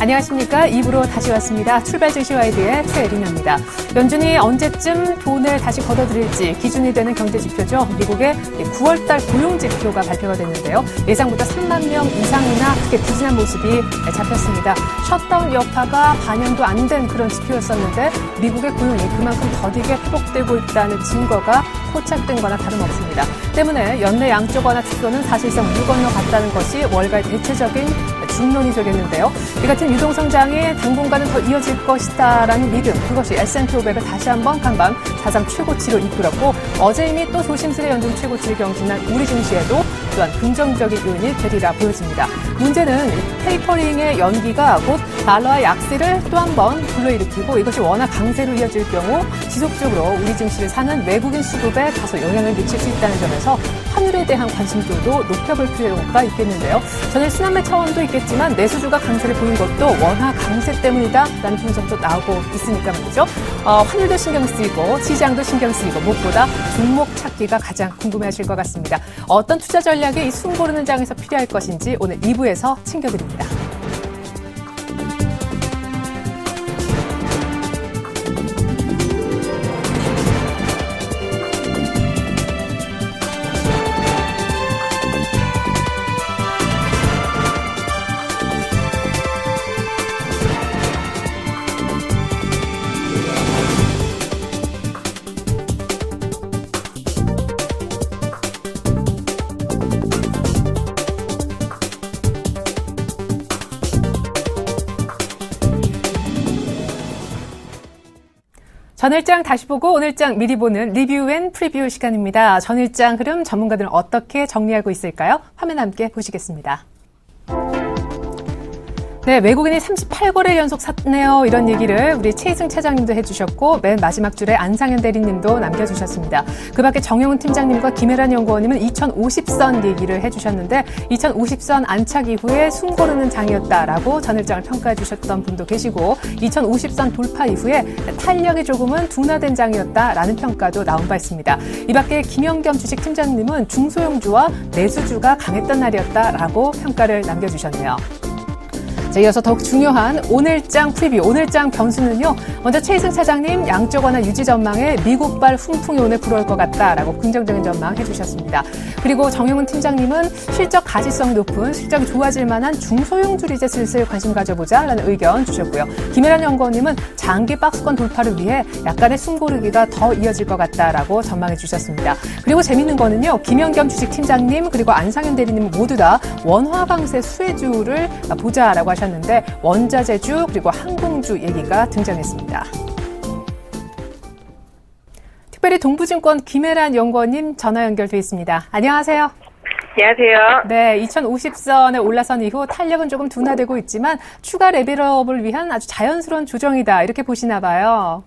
안녕하십니까. 2부로 다시 왔습니다. 출발 증시와이드의 최혜린입니다. 연준이 언제쯤 돈을 다시 걷어들일지 기준이 되는 경제지표죠. 미국의 9월달 고용지표가 발표가 됐는데요. 예상보다 3만 명 이상이나 크게 부진한 모습이 잡혔습니다. 셧다운 여파가 반영도 안 된 그런 지표였었는데 미국의 고용이 그만큼 더디게 회복되고 있다는 증거가 포착된 거나 다름없습니다. 때문에 연내 양적 완화 축소는 사실상 물 건너갔다는 것이 월가의 대체적인 중론이 되겠는데요. 이 같은 유동성장이 당분간은 더 이어질 것이다라는 믿음, 그것이 S&P 500을 다시 한번 간밤 사상 최고치로 이끌었고 어제 이미 또 조심스레 연준 최고치를 경신한 우리 증시에도 또한 긍정적인 요인이 되리라 보여집니다. 문제는 테이퍼링의 연기가 곧 달러의 약세를 또 한 번 불러일으키고 이것이 워낙 강세로 이어질 경우 지속적으로 우리 증시를 사는 외국인 수급에 다소 영향을 미칠 수 있다는 점에서 환율에 대한 관심도도 높여볼 필요가 있겠는데요. 전일 순환매 차원도 있겠지만 내수주가 강세를 보인 것도 원화 강세 때문이다라는 분석도 나오고 있으니까 말이죠. 환율도 신경 쓰이고 시장도 신경 쓰이고 무엇보다 종목 찾기가 가장 궁금해하실 것 같습니다. 어떤 투자 전략이 이 숨 고르는 장에서 필요할 것인지 오늘 2부에서 챙겨드립니다. 전일장 다시 보고 오늘장 미리 보는 리뷰 앤 프리뷰 시간입니다. 전일장 흐름 전문가들은 어떻게 정리하고 있을까요? 화면 함께 보시겠습니다. 네, 외국인이 38거래 연속 샀네요. 이런 얘기를 우리 최희승 차장님도 해주셨고 맨 마지막 줄에 안상현 대리님도 남겨주셨습니다. 그 밖에 정영훈 팀장님과 김혜란 연구원님은 2050선 얘기를 해주셨는데 2050선 안착 이후에 숨 고르는 장이었다라고 전일장을 평가해 주셨던 분도 계시고 2050선 돌파 이후에 탄력이 조금은 둔화된 장이었다라는 평가도 나온 바 있습니다. 이 밖에 김영겸 주식팀장님은 중소형주와 내수주가 강했던 날이었다라고 평가를 남겨주셨네요. 자, 이어서 더욱 중요한 오늘장 프리뷰, 오늘장 변수는요. 먼저 최희승 차장님 양적 완화 유지 전망에 미국발 훈풍이 오늘 불어올 것 같다라고 긍정적인 전망 해주셨습니다. 그리고 정영훈 팀장님은 실적 가지성 높은 실적이 좋아질 만한 중소형주를 이제 슬슬 관심 가져보자라는 의견 주셨고요. 김혜란 연구원님은 장기 박스권 돌파를 위해 약간의 숨고르기가 더 이어질 것 같다라고 전망해 주셨습니다. 그리고 재밌는 거는요. 김영겸 주식팀장님 그리고 안상현 대리님 모두 다 원화 강세 수혜주를 보자라고 하셨는데 원자재주 그리고 항공주 얘기가 등장했습니다. 특별히 동부증권 김혜란 연구원님 전화 연결돼 있습니다. 안녕하세요. 안녕하세요. 네, 2050선에 올라선 이후 탄력은 조금 둔화되고 있지만 추가 레벨업을 위한 아주 자연스러운 조정이다 이렇게 보시나 봐요.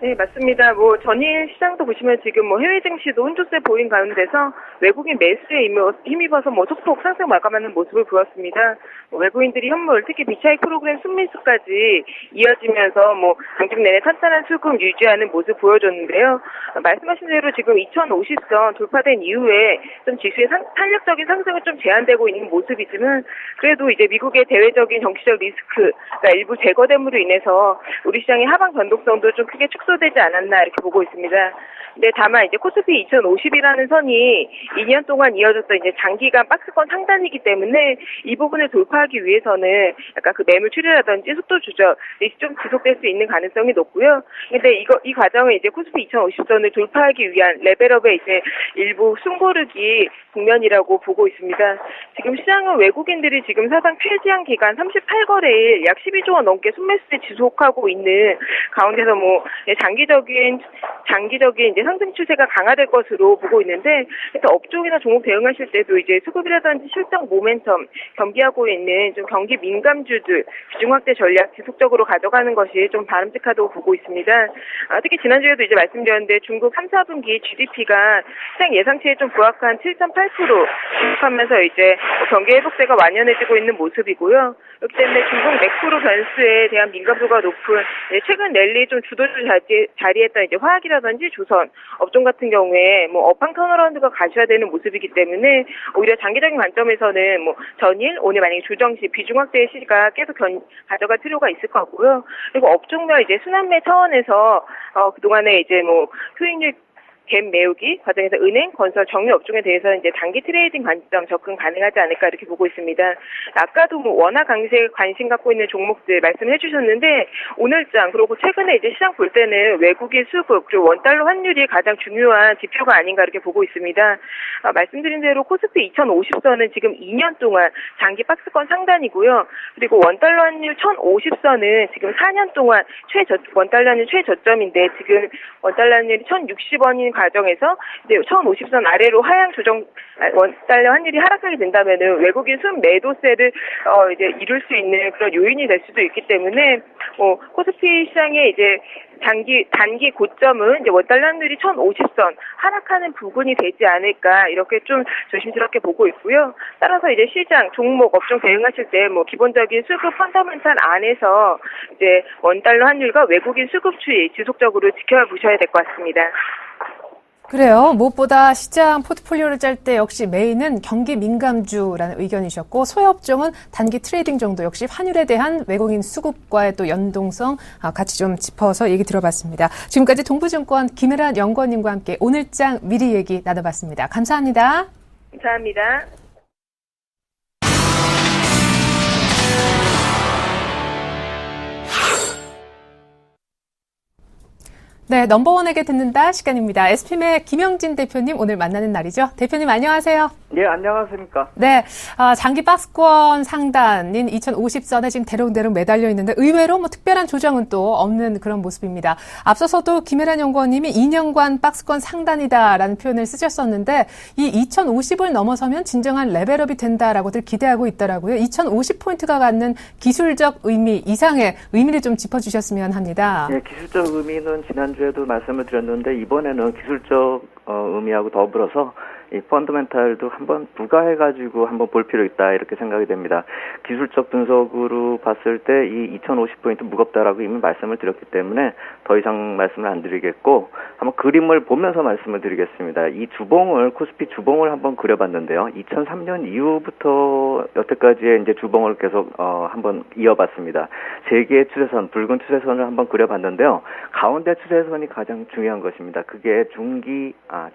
네, 맞습니다. 전일 시장도 보시면 지금 해외 증시도 혼조세 보인 가운데서 외국인 매수에 힘입어서 속폭 상승 마감하는 모습을 보였습니다. 외국인들이 현물, 특히 비차익 프로그램 순매수까지 이어지면서 당직 내내 탄탄한 수급 유지하는 모습 보여줬는데요. 말씀하신 대로 지금 2050선 돌파된 이후에 좀 지수의 탄력적인 상승은 좀 제한되고 있는 모습이지만 그래도 이제 미국의 대외적인 정치적 리스크가 일부 제거됨으로 인해서 우리 시장의 하방 변동성도 좀 크게 축소되지 않았나 이렇게 보고 있습니다. 근데 다만 이제 코스피 2050이라는 선이 2년 동안 이어졌던 이제 장기간 박스권 상단이기 때문에 이 부분을 돌파하기 위해서는 약간 그 매물 출혈이라든지 속도 조절이 좀 지속될 수 있는 가능성이 높고요. 근데 이 과정은 이제 코스피 2050선을 돌파하기 위한 레벨업의 이제 일부 숨고르기 국면이라고 보고 있습니다. 지금 시장은 외국인들이 지금 사상 최지한 기간 38거래일 약 12조 원 넘게 순매수에 지속하고 있는 가운데서 장기적인 이제 상승 추세가 강화될 것으로 보고 있는데, 그래서 업종이나 종목 대응하실 때도 이제 수급이라든지 실적 모멘텀 겸비하고 있는 좀 경기 민감주들 비중 확대 전략 지속적으로 가져가는 것이 좀 바람직하다고 보고 있습니다. 특히 지난주에도 이제 말씀드렸는데 중국 3, 4분기 GDP가 시장 예상치에 좀 부합한 7.8% 지속하면서 이제 경기 회복세가 완연해지고 있는 모습이고요. 그렇기 때문에 중국 매크로 변수에 대한 민감도가 높은 최근 랠리 좀 주도주 자리했던 이제 화학이라든지 조선 업종 같은 경우에 뭐 업황 턴어라운드가 가셔야 되는 모습이기 때문에 오히려 장기적인 관점에서는 뭐 전일 오늘 만약에 조정시 비중 확대의 시기가 계속 가져갈 필요가 있을 거고요. 그리고 업종별 이제 순환매 차원에서 그동안에 이제 뭐 수익률 갭 메우기 과정에서 은행, 건설, 정유 업종에 대해서 이제 단기 트레이딩 관점 접근 가능하지 않을까 이렇게 보고 있습니다. 아까도 뭐 원화 강세에 관심 갖고 있는 종목들 말씀해 주셨는데 오늘장 그리고 최근에 이제 시장 볼 때는 외국인 수급 그리고 원달러 환율이 가장 중요한 지표가 아닌가 이렇게 보고 있습니다. 말씀드린 대로 코스피 2050선은 지금 2년 동안 장기 박스권 상단이고요. 그리고 원달러 환율 1050선은 지금 4년 동안 원달러 환율 최저점인데 지금 원달러 환율이 1060원인 과정에서 이제 1050선 아래로 하향 조정 원달러 환율이 하락하게 된다면은 외국인 순 매도세를 이제 이룰 수 있는 그런 요인이 될 수도 있기 때문에 코스피 시장의 이제 단기 고점은 이제 원달러 환율이 1050선 하락하는 부분이 되지 않을까 이렇게 좀 조심스럽게 보고 있고요. 따라서 이제 시장 종목 업종 대응하실 때 뭐 기본적인 수급 펀더멘탈 안에서 이제 원달러 환율과 외국인 수급 추이 지속적으로 지켜보셔야 될 것 같습니다. 그래요. 무엇보다 시장 포트폴리오를 짤 때 역시 메인은 경기 민감주라는 의견이셨고 소액업종은 단기 트레이딩 정도 역시 환율에 대한 외국인 수급과의 또 연동성 같이 좀 짚어서 얘기 들어봤습니다. 지금까지 동부증권 김혜란 연구원님과 함께 오늘장 미리 얘기 나눠봤습니다. 감사합니다. 감사합니다. 네, 넘버원에게 듣는다 시간입니다. SPM의 김영진 대표님 오늘 만나는 날이죠. 대표님 안녕하세요. 예, 안녕하십니까. 네, 장기 박스권 상단인 2050선에 지금 대롱대롱 매달려 있는데 의외로 뭐 특별한 조정은 또 없는 그런 모습입니다. 앞서서도 김혜란 연구원님이 2년간 박스권 상단이다라는 표현을 쓰셨었는데 이 2050을 넘어서면 진정한 레벨업이 된다라고들 기대하고 있더라고요. 2050포인트가 갖는 기술적 의미 이상의 의미를 좀 짚어주셨으면 합니다. 예, 기술적 의미는 지난주에도 말씀을 드렸는데 이번에는 기술적 의미하고 더불어서 이 펀더멘탈도 한번 부과해가지고 한번 볼 필요 있다 이렇게 생각이 됩니다. 기술적 분석으로 봤을 때 이 2050포인트 무겁다라고 이미 말씀을 드렸기 때문에 더 이상 말씀을 안 드리겠고 한번 그림을 보면서 말씀을 드리겠습니다. 이 코스피 주봉을 한번 그려봤는데요. 2003년 이후부터 여태까지의 이제 주봉을 계속 한번 이어봤습니다. 세 개의 추세선, 붉은 추세선을 한번 그려봤는데요. 가운데 추세선이 가장 중요한 것입니다. 그게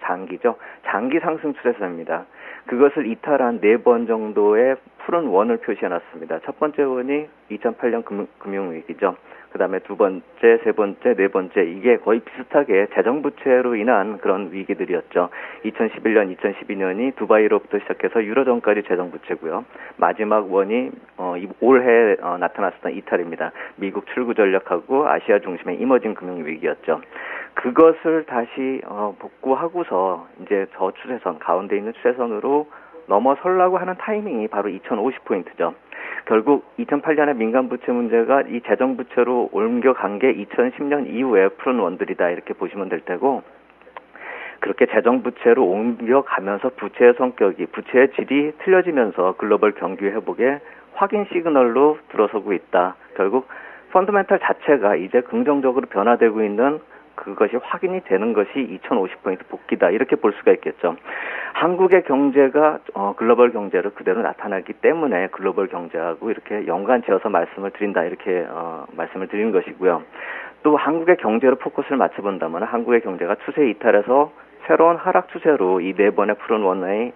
장기죠. 장기 상승 추세선입니다. 그것을 이탈한 4번 정도의 푸른 원을 표시해놨습니다. 첫 번째 원이 2008년 금융위기죠. 그 다음에 두 번째, 세 번째, 네 번째 이게 거의 비슷하게 재정부채로 인한 그런 위기들이었죠. 2011년, 2012년이 두바이로부터 시작해서 유로존까지 재정부채고요. 마지막 원이 올해 나타났었던 이탈입니다. 미국 출구 전략하고 아시아 중심의 이머징 금융위기였죠. 그것을 다시 복구하고서 이제 저 추세선, 가운데 있는 추세선으로 넘어서려고 하는 타이밍이 바로 2050포인트죠. 결국 2008년의 민간부채 문제가 이 재정부채로 옮겨간 게 2010년 이후에 푸른 원들이다 이렇게 보시면 될 테고 그렇게 재정부채로 옮겨가면서 부채의 성격이, 부채의 질이 틀려지면서 글로벌 경기 회복에 확인 시그널로 들어서고 있다. 결국 펀더멘탈 자체가 이제 긍정적으로 변화되고 있는 그것이 확인이 되는 것이 2050포인트 복귀다. 이렇게 볼 수가 있겠죠. 한국의 경제가 글로벌 경제를 그대로 나타나기 때문에 글로벌 경제하고 이렇게 연관지어서 말씀을 드린다. 이렇게 말씀을 드리는 것이고요. 또 한국의 경제로 포커스를 맞춰본다면 한국의 경제가 추세 이탈해서 새로운 하락 추세로 이 4번의 푸른 원의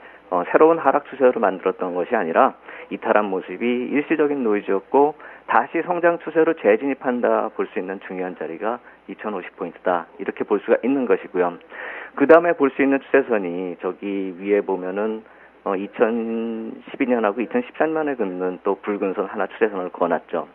새로운 하락 추세로 만들었던 것이 아니라 이탈한 모습이 일시적인 노이즈였고 다시 성장 추세로 재진입한다 볼 수 있는 중요한 자리가 2050포인트다. 이렇게 볼 수가 있는 것이고요. 그 다음에 볼 수 있는 추세선이 저기 위에 보면은 2012년하고 2013년에 긋는 또 붉은 선 하나 추세선을 그어놨죠.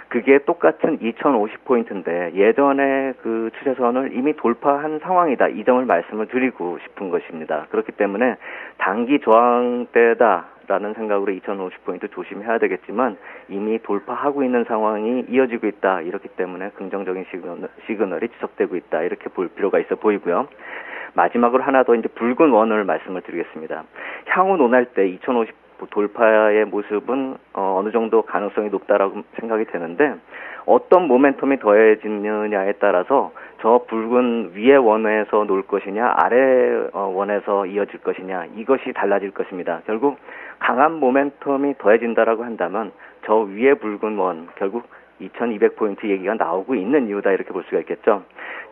그게 똑같은 2050포인트인데 예전에 그 추세선을 이미 돌파한 상황이다. 이 점을 말씀을 드리고 싶은 것입니다. 그렇기 때문에 단기 저항 때다라는 생각으로 2050포인트 조심해야 되겠지만 이미 돌파하고 있는 상황이 이어지고 있다. 이렇기 때문에 긍정적인 시그널이 지속되고 있다. 이렇게 볼 필요가 있어 보이고요. 마지막으로 하나 더 이제 붉은 원을 말씀을 드리겠습니다. 향후 논할 때 돌파의 모습은 어느 정도 가능성이 높다라고 생각이 되는데 어떤 모멘텀이 더해지느냐에 따라서 저 붉은 위의 원에서 놓을 것이냐 아래 원에서 이어질 것이냐 이것이 달라질 것입니다. 결국 강한 모멘텀이 더해진다라고 한다면 저 위의 붉은 원 결국 2200포인트 얘기가 나오고 있는 이유다 이렇게 볼 수가 있겠죠.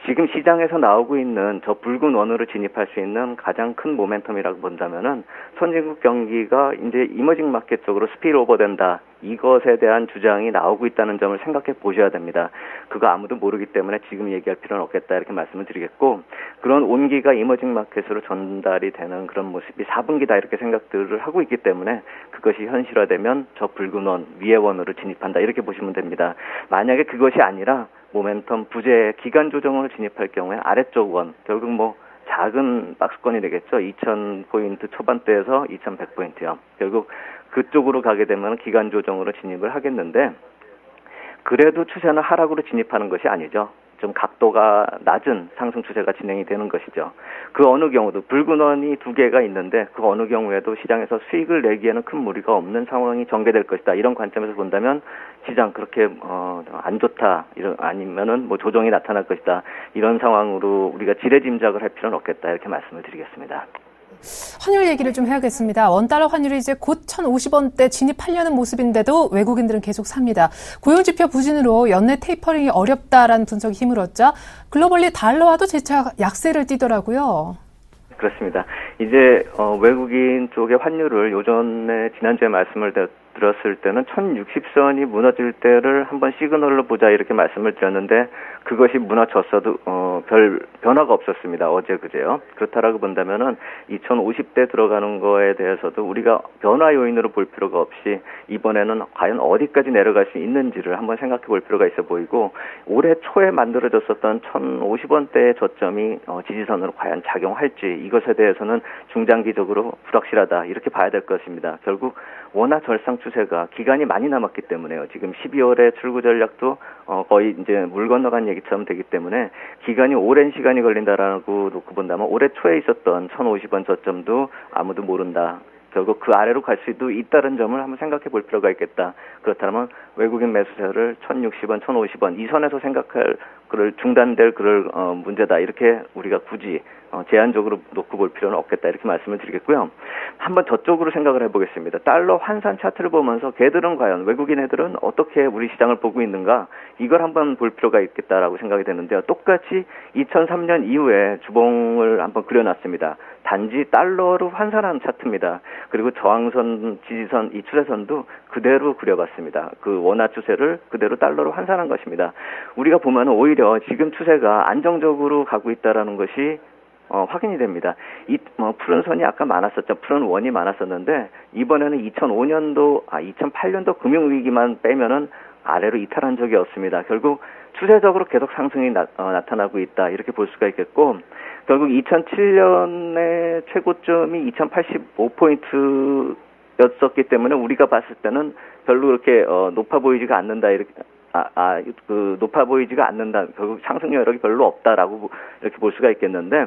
지금 시장에서 나오고 있는 저 붉은 원으로 진입할 수 있는 가장 큰 모멘텀이라고 본다면은 선진국 경기가 이제 이머징 마켓 쪽으로 스피드오버 된다. 이것에 대한 주장이 나오고 있다는 점을 생각해 보셔야 됩니다. 그거 아무도 모르기 때문에 지금 얘기할 필요는 없겠다 이렇게 말씀을 드리겠고 그런 온기가 이머징 마켓으로 전달이 되는 그런 모습이 4분기다 이렇게 생각들을 하고 있기 때문에 그것이 현실화되면 저 붉은 원, 위의 원으로 진입한다 이렇게 보시면 됩니다. 만약에 그것이 아니라 모멘텀 부재 기간 조정으로 진입할 경우에 아래쪽 원 결국 작은 박스권이 되겠죠. 2000포인트 초반대에서 2100포인트요. 결국 그쪽으로 가게 되면 기간 조정으로 진입을 하겠는데 그래도 추세는 하락으로 진입하는 것이 아니죠. 좀 각도가 낮은 상승 추세가 진행이 되는 것이죠. 그 어느 경우도 붉은 원이 두 개가 있는데 그 어느 경우에도 시장에서 수익을 내기에는 큰 무리가 없는 상황이 전개될 것이다. 이런 관점에서 본다면 시장 그렇게 안 좋다. 아니면은 조정이 나타날 것이다. 이런 상황으로 우리가 지레짐작을 할 필요는 없겠다. 이렇게 말씀을 드리겠습니다. 환율 얘기를 좀 해야겠습니다. 원달러 환율이 이제 곧 1,050원대 진입하려는 모습인데도 외국인들은 계속 삽니다. 고용지표 부진으로 연내 테이퍼링이 어렵다라는 분석이 힘을 얻자 글로벌리 달러와도 재차 약세를 띠더라고요. 그렇습니다. 이제 외국인 쪽의 환율을 요전에 지난주에 말씀을 들었을 때는 1060선이 무너질 때를 한번 시그널로 보자 이렇게 말씀을 드렸는데 그것이 무너졌어도 별 변화가 없었습니다. 어제 그제요. 그렇다라고 본다면은 2050대 들어가는 거에 대해서도 우리가 변화 요인으로 볼 필요가 없이 이번에는 과연 어디까지 내려갈 수 있는지를 한번 생각해 볼 필요가 있어 보이고 올해 초에 만들어졌었던 1050원대의 저점이 지지선으로 과연 작용할지 이것에 대해서는 중장기적으로 불확실하다 이렇게 봐야 될 것입니다. 결국 원화 절상 추세가 기간이 많이 남았기 때문에요. 지금 12월에 출구 전략도 거의 이제 물 건너간 얘기처럼 되기 때문에 기간이 오랜 시간이 걸린다라고 놓고 본다면 올해 초에 있었던 1050원 저점도 아무도 모른다. 결국 그 아래로 갈 수도 있다는 점을 한번 생각해 볼 필요가 있겠다. 그렇다면 외국인 매수세를 1060원, 1050원 이 선에서 생각할 그럴 중단될 그럴 문제다. 이렇게 우리가 굳이 제한적으로 놓고 볼 필요는 없겠다. 이렇게 말씀을 드리겠고요. 한번 저쪽으로 생각을 해보겠습니다. 달러 환산 차트를 보면서 걔들은 과연 외국인 애들은 어떻게 우리 시장을 보고 있는가 이걸 한번 볼 필요가 있겠다라고 생각이 되는데요. 똑같이 2003년 이후에 주봉을 한번 그려놨습니다. 단지 달러로 환산한 차트입니다. 그리고 저항선, 지지선, 이 추세선도 그대로 그려봤습니다. 그 원화 추세를 그대로 달러로 환산한 것입니다. 우리가 보면 오히려 지금 추세가 안정적으로 가고 있다라는 것이 확인이 됩니다. 이 푸른 선이 아까 많았었죠. 푸른 원이 많았었는데 이번에는 2008년도 금융위기만 빼면은 아래로 이탈한 적이 없습니다. 결국 추세적으로 계속 상승이 나타나고 있다. 이렇게 볼 수가 있겠고 결국 2007년의 최고점이 2085포인트였었기 때문에 우리가 봤을 때는 별로 그렇게 높아 보이지가 않는다. 이렇게 높아 보이지가 않는다. 결국 상승 여력이 별로 없다라고 이렇게 볼 수가 있겠는데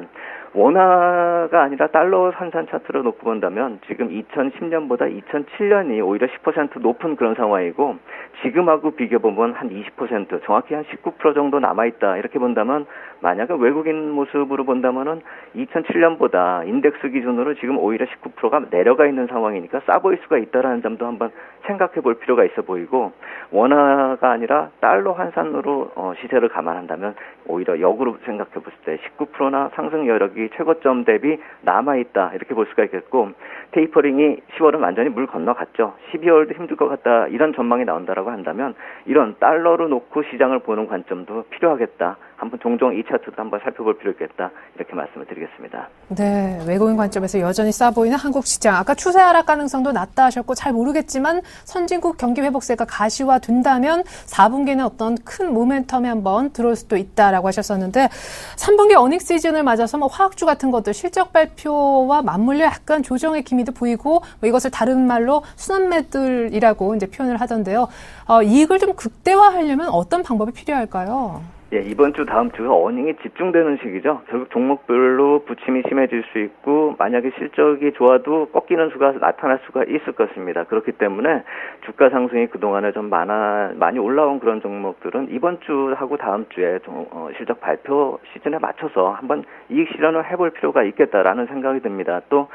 원화가 아니라 달러 환산 차트로 놓고 본다면 지금 2010년보다 2007년이 오히려 10% 높은 그런 상황이고 지금하고 비교보면 한 20% 정확히 한 19% 정도 남아있다. 이렇게 본다면 만약에 외국인 모습으로 본다면은 2007년보다 인덱스 기준으로 지금 오히려 19%가 내려가 있는 상황이니까 싸 보일 수가 있다라는 점도 한번 생각해 볼 필요가 있어 보이고 원화가 아니라 달러 환산으로 시세를 감안한다면 오히려 역으로 생각해 봤을 때 19%나 상승 여력이 최고점 대비 남아있다 이렇게 볼 수가 있겠고 테이퍼링이 10월은 완전히 물 건너갔죠. 12월도 힘들 것 같다 이런 전망이 나온다라고 한다면 이런 달러로 놓고 시장을 보는 관점도 필요하겠다. 한번 종종 이 차트도 한번 살펴볼 필요 있겠다. 이렇게 말씀을 드리겠습니다. 네, 외국인 관점에서 여전히 싸 보이는 한국 시장. 아까 추세 하락 가능성도 낮다 하셨고 잘 모르겠지만 선진국 경기 회복세가 가시화된다면 4분기에는 어떤 큰 모멘텀에 한번 들어올 수도 있다라고 하셨었는데 3분기 어닝 시즌을 맞아서 화학주 같은 것들 실적 발표와 맞물려 약간 조정의 기미도 보이고 이것을 다른 말로 순환매들이라고 이제 표현을 하던데요. 이익을 좀 극대화하려면 어떤 방법이 필요할까요? 예, 이번 주 다음 주가 어닝이 집중되는 시기죠. 결국 종목별로 부침이 심해질 수 있고 만약에 실적이 좋아도 꺾이는 수가 나타날 수가 있을 것입니다. 그렇기 때문에 주가 상승이 그동안에 좀 많이 올라온 그런 종목들은 이번 주하고 다음 주에 실적 발표 시즌에 맞춰서 한번 이익 실현을 해볼 필요가 있겠다라는 생각이 듭니다. 또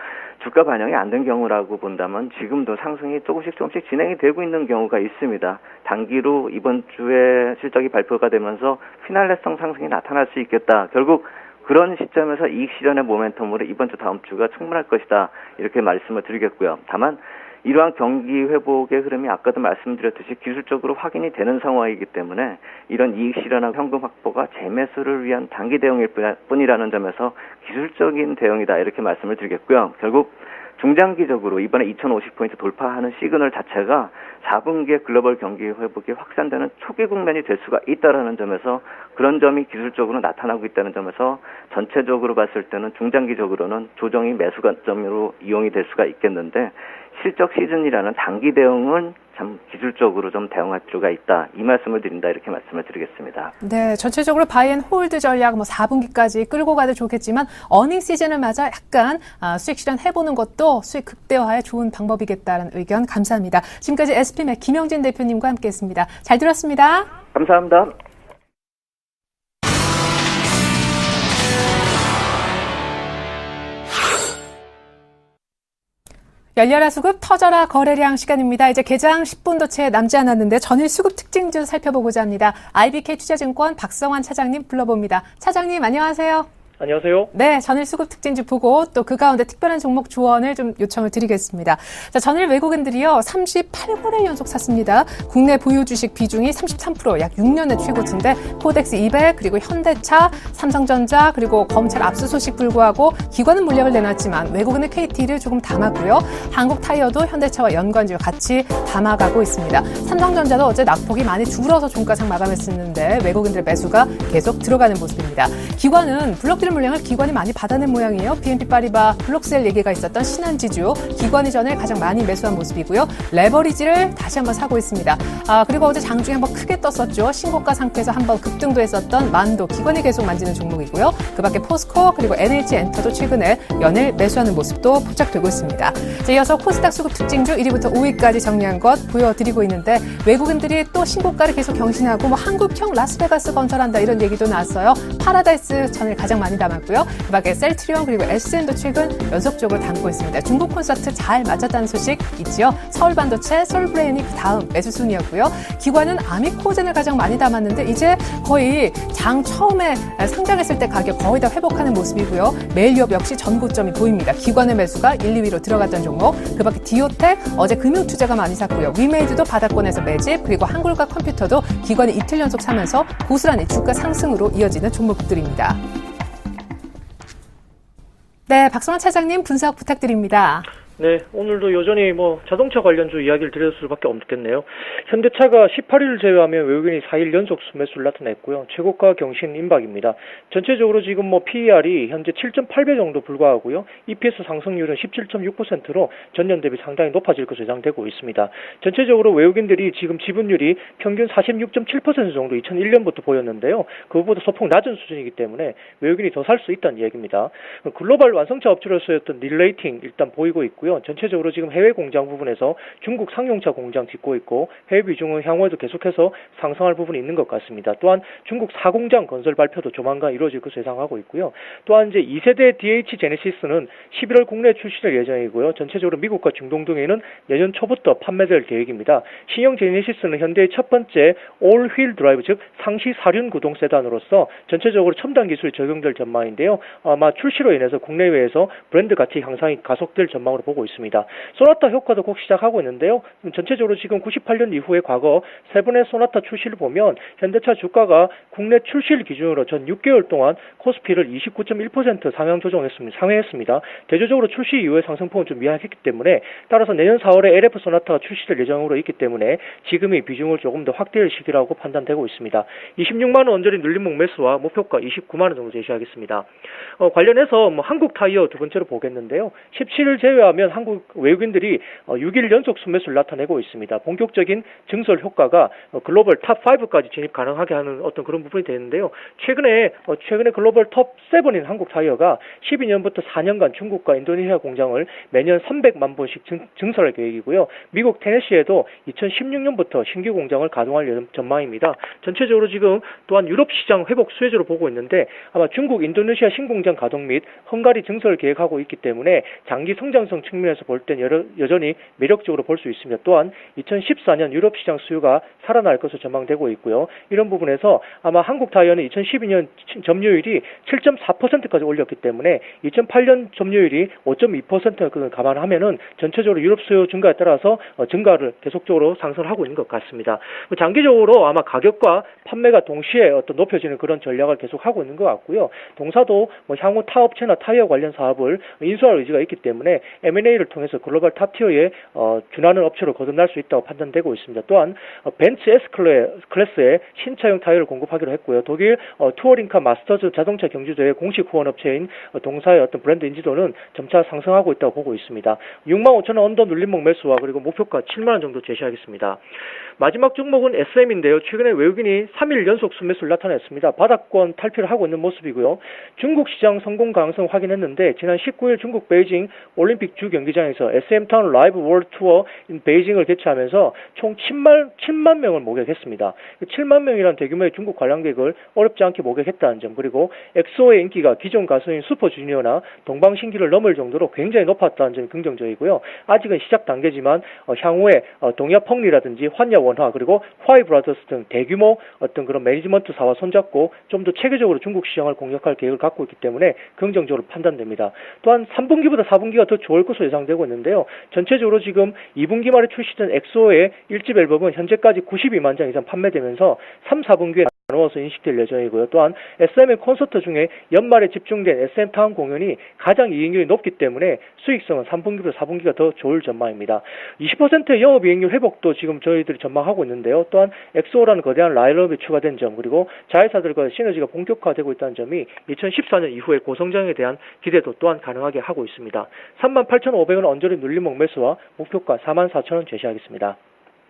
주가 반영이 안 된 경우라고 본다면 지금도 상승이 조금씩 진행이 되고 있는 경우가 있습니다. 단기로 이번 주에 실적이 발표가 되면서 피날레성 상승이 나타날 수 있겠다. 결국 그런 시점에서 이익 실현의 모멘텀으로 이번 주 다음 주가 충분할 것이다. 이렇게 말씀을 드리겠고요. 다만 이러한 경기 회복의 흐름이 아까도 말씀드렸듯이 기술적으로 확인이 되는 상황이기 때문에 이런 이익 실현하고 현금 확보가 재매수를 위한 단기 대응일 뿐이라는 점에서 기술적인 대응이다 이렇게 말씀을 드리겠고요. 결국 중장기적으로 이번에 2050포인트 돌파하는 시그널 자체가 4분기에 글로벌 경기 회복이 확산되는 초기 국면이 될 수가 있다는 점에서 그런 점이 기술적으로 나타나고 있다는 점에서 전체적으로 봤을 때는 중장기적으로는 조정이 매수 관점으로 이용이 될 수가 있겠는데 실적 시즌이라는 단기 대응은 참 기술적으로 좀 대응할 필요가 있다. 이 말씀을 드린다. 이렇게 말씀을 드리겠습니다. 네, 전체적으로 바이앤홀드 전략 4분기까지 끌고 가도 좋겠지만 어닝 시즌을 맞아 약간 수익 실현해보는 것도 수익 극대화에 좋은 방법이겠다는 의견 감사합니다. 지금까지 SPM의 김영진 대표님과 함께했습니다. 잘 들었습니다. 감사합니다. 열려라 수급 터져라 거래량 시간입니다. 이제 개장 10분도 채 남지 않았는데 전일 수급 특징주 살펴보고자 합니다. IBK 투자증권 박성환 차장님 불러봅니다. 차장님 안녕하세요. 안녕하세요. 네, 전일 수급 특징주 보고 또 그 가운데 특별한 종목 조언을 좀 요청을 드리겠습니다. 자, 전일 외국인들이요 38거래 연속 샀습니다. 국내 보유 주식 비중이 33%, 약 6년의 최고치인데 코덱스 200 그리고 현대차, 삼성전자 그리고 검찰 압수수색 불구하고 기관은 물량을 내놨지만 외국인의 KT를 조금 담았고요. 한국타이어도 현대차와 연관지와 같이 담아가고 있습니다. 삼성전자도 어제 낙폭이 많이 줄어서 종가상 마감했었는데 외국인들의 매수가 계속 들어가는 모습입니다. 기관은 블록딜 물량을 기관이 많이 받아낸 모양이에요. BNP 파리바 블록셀 얘기가 있었던 신한지주 기관이 전에 가장 많이 매수한 모습이고요. 레버리지를 다시 한번 사고 있습니다. 그리고 어제 장중에 한번 크게 떴었죠. 신고가 상태에서 한번 급등도 했었던 만도 기관이 계속 만지는 종목이고요. 그 밖에 포스코 그리고 NH엔터도 최근에 연일 매수하는 모습도 포착되고 있습니다. 자, 이어서 코스닥 수급 특징주 1위부터 5위까지 정리한 것 보여드리고 있는데 외국인들이 또 신고가를 계속 경신하고 한국형 라스베가스 건설한다 이런 얘기도 나왔어요. 파라다이스 전일 가장 많이 담았고요. 그 밖에 셀트리온 그리고 SN도 최근 연속적으로 담고 있습니다. 중국 콘서트 잘 맞았다는 소식 있지요. 서울반도체, 서울브레인이 그 다음 매수 순이었고요. 기관은 아미코젠을 가장 많이 담았는데 이제 거의 장 처음에 상장했을 때 가격 거의 다 회복하는 모습이고요. 매일유업 역시 전고점이 보입니다. 기관의 매수가 1, 2위로 들어갔던 종목. 그 밖에 디오텍 어제 금융투자가 많이 샀고요. 위메이드도 바닥권에서 매집 그리고 한글과 컴퓨터도 기관이 이틀 연속 사면서 고스란히 주가 상승으로 이어지는 종목들입니다. 네, 박성환 차장님 분석 부탁드립니다. 네, 오늘도 여전히 자동차 관련주 이야기를 드릴 수밖에 없겠네요. 현대차가 18일을 제외하면 외국인이 4일 연속 순매수를 나타냈고요. 최고가 경신 임박입니다. 전체적으로 지금 PER이 현재 7.8배 정도 불과하고요. EPS 상승률은 17.6%로 전년 대비 상당히 높아질 것으로 예상되고 있습니다. 전체적으로 외국인들이 지금 지분율이 평균 46.7% 정도 2001년부터 보였는데요. 그것보다 소폭 낮은 수준이기 때문에 외국인이 더 살 수 있다는 얘기입니다. 글로벌 완성차 업체로서였던 릴레이팅 일단 보이고 있고요. 전체적으로 지금 해외 공장 부분에서 중국 상용차 공장 짓고 있고 해외 비중은 향후에도 계속해서 상승할 부분이 있는 것 같습니다. 또한 중국 4공장 건설 발표도 조만간 이루어질 것으로 예상하고 있고요. 또한 이제 2세대 DH 제네시스는 11월 국내 출시될 예정이고요. 전체적으로 미국과 중동 등에는 내년 초부터 판매될 계획입니다. 신형 제네시스는 현대의 첫 번째 올 휠 드라이브 즉 상시 사륜 구동 세단으로서 전체적으로 첨단 기술이 적용될 전망인데요. 아마 출시로 인해서 국내외에서 브랜드 가치 향상이 가속될 전망으로 보고 있습니다. 소나타 효과도 곧 시작하고 있는데요. 전체적으로 지금 98년 이후에 과거 세 번의 소나타 출시를 보면 현대차 주가가 국내 출시를 기준으로 전 6개월 동안 코스피를 29.1% 상회했습니다. 대조적으로 출시 이후에 상승폭은 좀 미약했기 때문에 따라서 내년 4월에 LF 소나타가 출시될 예정으로 있기 때문에 지금의 비중을 조금 더 확대할 시기라고 판단되고 있습니다. 26만 원 언저리 눌림목 매수와 목표가 29만 원 정도 제시하겠습니다. 관련해서 한국타이어 두 번째로 보겠는데요. 17일 제외하면 한국 외국인들이 6일 연속 순매수를 나타내고 있습니다. 본격적인 증설 효과가 글로벌 탑 5까지 진입 가능하게 하는 어떤 그런 부분이 되는데요. 최근에 글로벌 톱 7인 한국 타이어가 12년부터 4년간 중국과 인도네시아 공장을 매년 300만 번씩 증설할 계획이고요. 미국 테네시에도 2016년부터 신규 공장을 가동할 전망입니다. 전체적으로 지금 또한 유럽 시장 회복 수혜주로 보고 있는데 아마 중국, 인도네시아 신공장 가동 및 헝가리 증설 계획하고 있기 때문에 장기 성장성 측면에서 볼 땐 여전히 매력적으로 볼 수 있습니다. 또한 2014년 유럽 시장 수요가 살아날 것으로 전망되고 있고요. 이런 부분에서 아마 한국 타이어는 2012년 점유율이 7.4%까지 올렸기 때문에 2008년 점유율이 5.2%를 감안하면은 전체적으로 유럽 수요 증가에 따라서 증가를 계속적으로 상승하고 있는 것 같습니다. 장기적으로 아마 가격과 판매가 동시에 어떤 높여지는 그런 전략을 계속하고 있는 것 같고요. 동사도 향후 타업체나 타이어 관련 사업을 인수할 의지가 있기 때문에 M&A를 통해서 글로벌 탑티어에 준하는 업체로 거듭날 수 있다고 판단되고 있습니다. 또한 벤츠 S클래스의 신차용 타이어를 공급하기로 했고요. 독일 투어링카 마스터즈 자동차 경주대회 공식 후원업체인 동사의 어떤 브랜드 인지도는 점차 상승하고 있다고 보고 있습니다. 65,000원 언더 눌림목 매수와 그리고 목표가 7만원 정도 제시하겠습니다. 마지막 종목은 SM인데요. 최근에 외국인이 3일 연속 순매수를 나타냈습니다. 바닥권 탈피를 하고 있는 모습이고요. 중국 시장 성공 가능성 확인했는데 지난 19일 중국 베이징 올림픽 주 경기장에서 SM타운 라이브 월드 투어 인 베이징을 개최하면서 총 7만 명을 목격했습니다. 7만 명이란 대규모의 중국 관람객을 어렵지 않게 목격했다는 점, 그리고 엑소의 인기가 기존 가수인 슈퍼주니어나 동방신기를 넘을 정도로 굉장히 높았다는 점이 긍정적이고요. 아직은 시작 단계지만 향후에 동야펑리라든지 환야원화 그리고 화이브라더스 등 대규모 어떤 그런 매니지먼트사와 손잡고 좀 더 체계적으로 중국 시장을 공략할 계획을 갖고 있기 때문에 긍정적으로 판단됩니다. 또한 3분기보다 4분기가 더 좋을 것으로 예상되고 있는데요. 전체적으로 지금 2분기 말에 출시된 엑소의 1집 앨범은 현재까지 92만 장 이상 판매되면서 3, 4분기에 나누어서 인식될 예정이고요. 또한 SM의 콘서트 중에 연말에 집중된 SM타운 공연이 가장 이익률이 높기 때문에 수익성은 3분기보다 4분기가 더 좋을 전망입니다. 20%의 영업이익률 회복도 지금 저희들이 전망하고 있는데요. 또한 엑소라는 거대한 라인업이 추가된 점, 그리고 자회사들과 시너지가 본격화되고 있다는 점이 2014년 이후에 고성장에 대한 기대도 또한 가능하게 하고 있습니다. 38,500원 언저리 눌림목 매수와 목표가 44,000원 제시하겠습니다.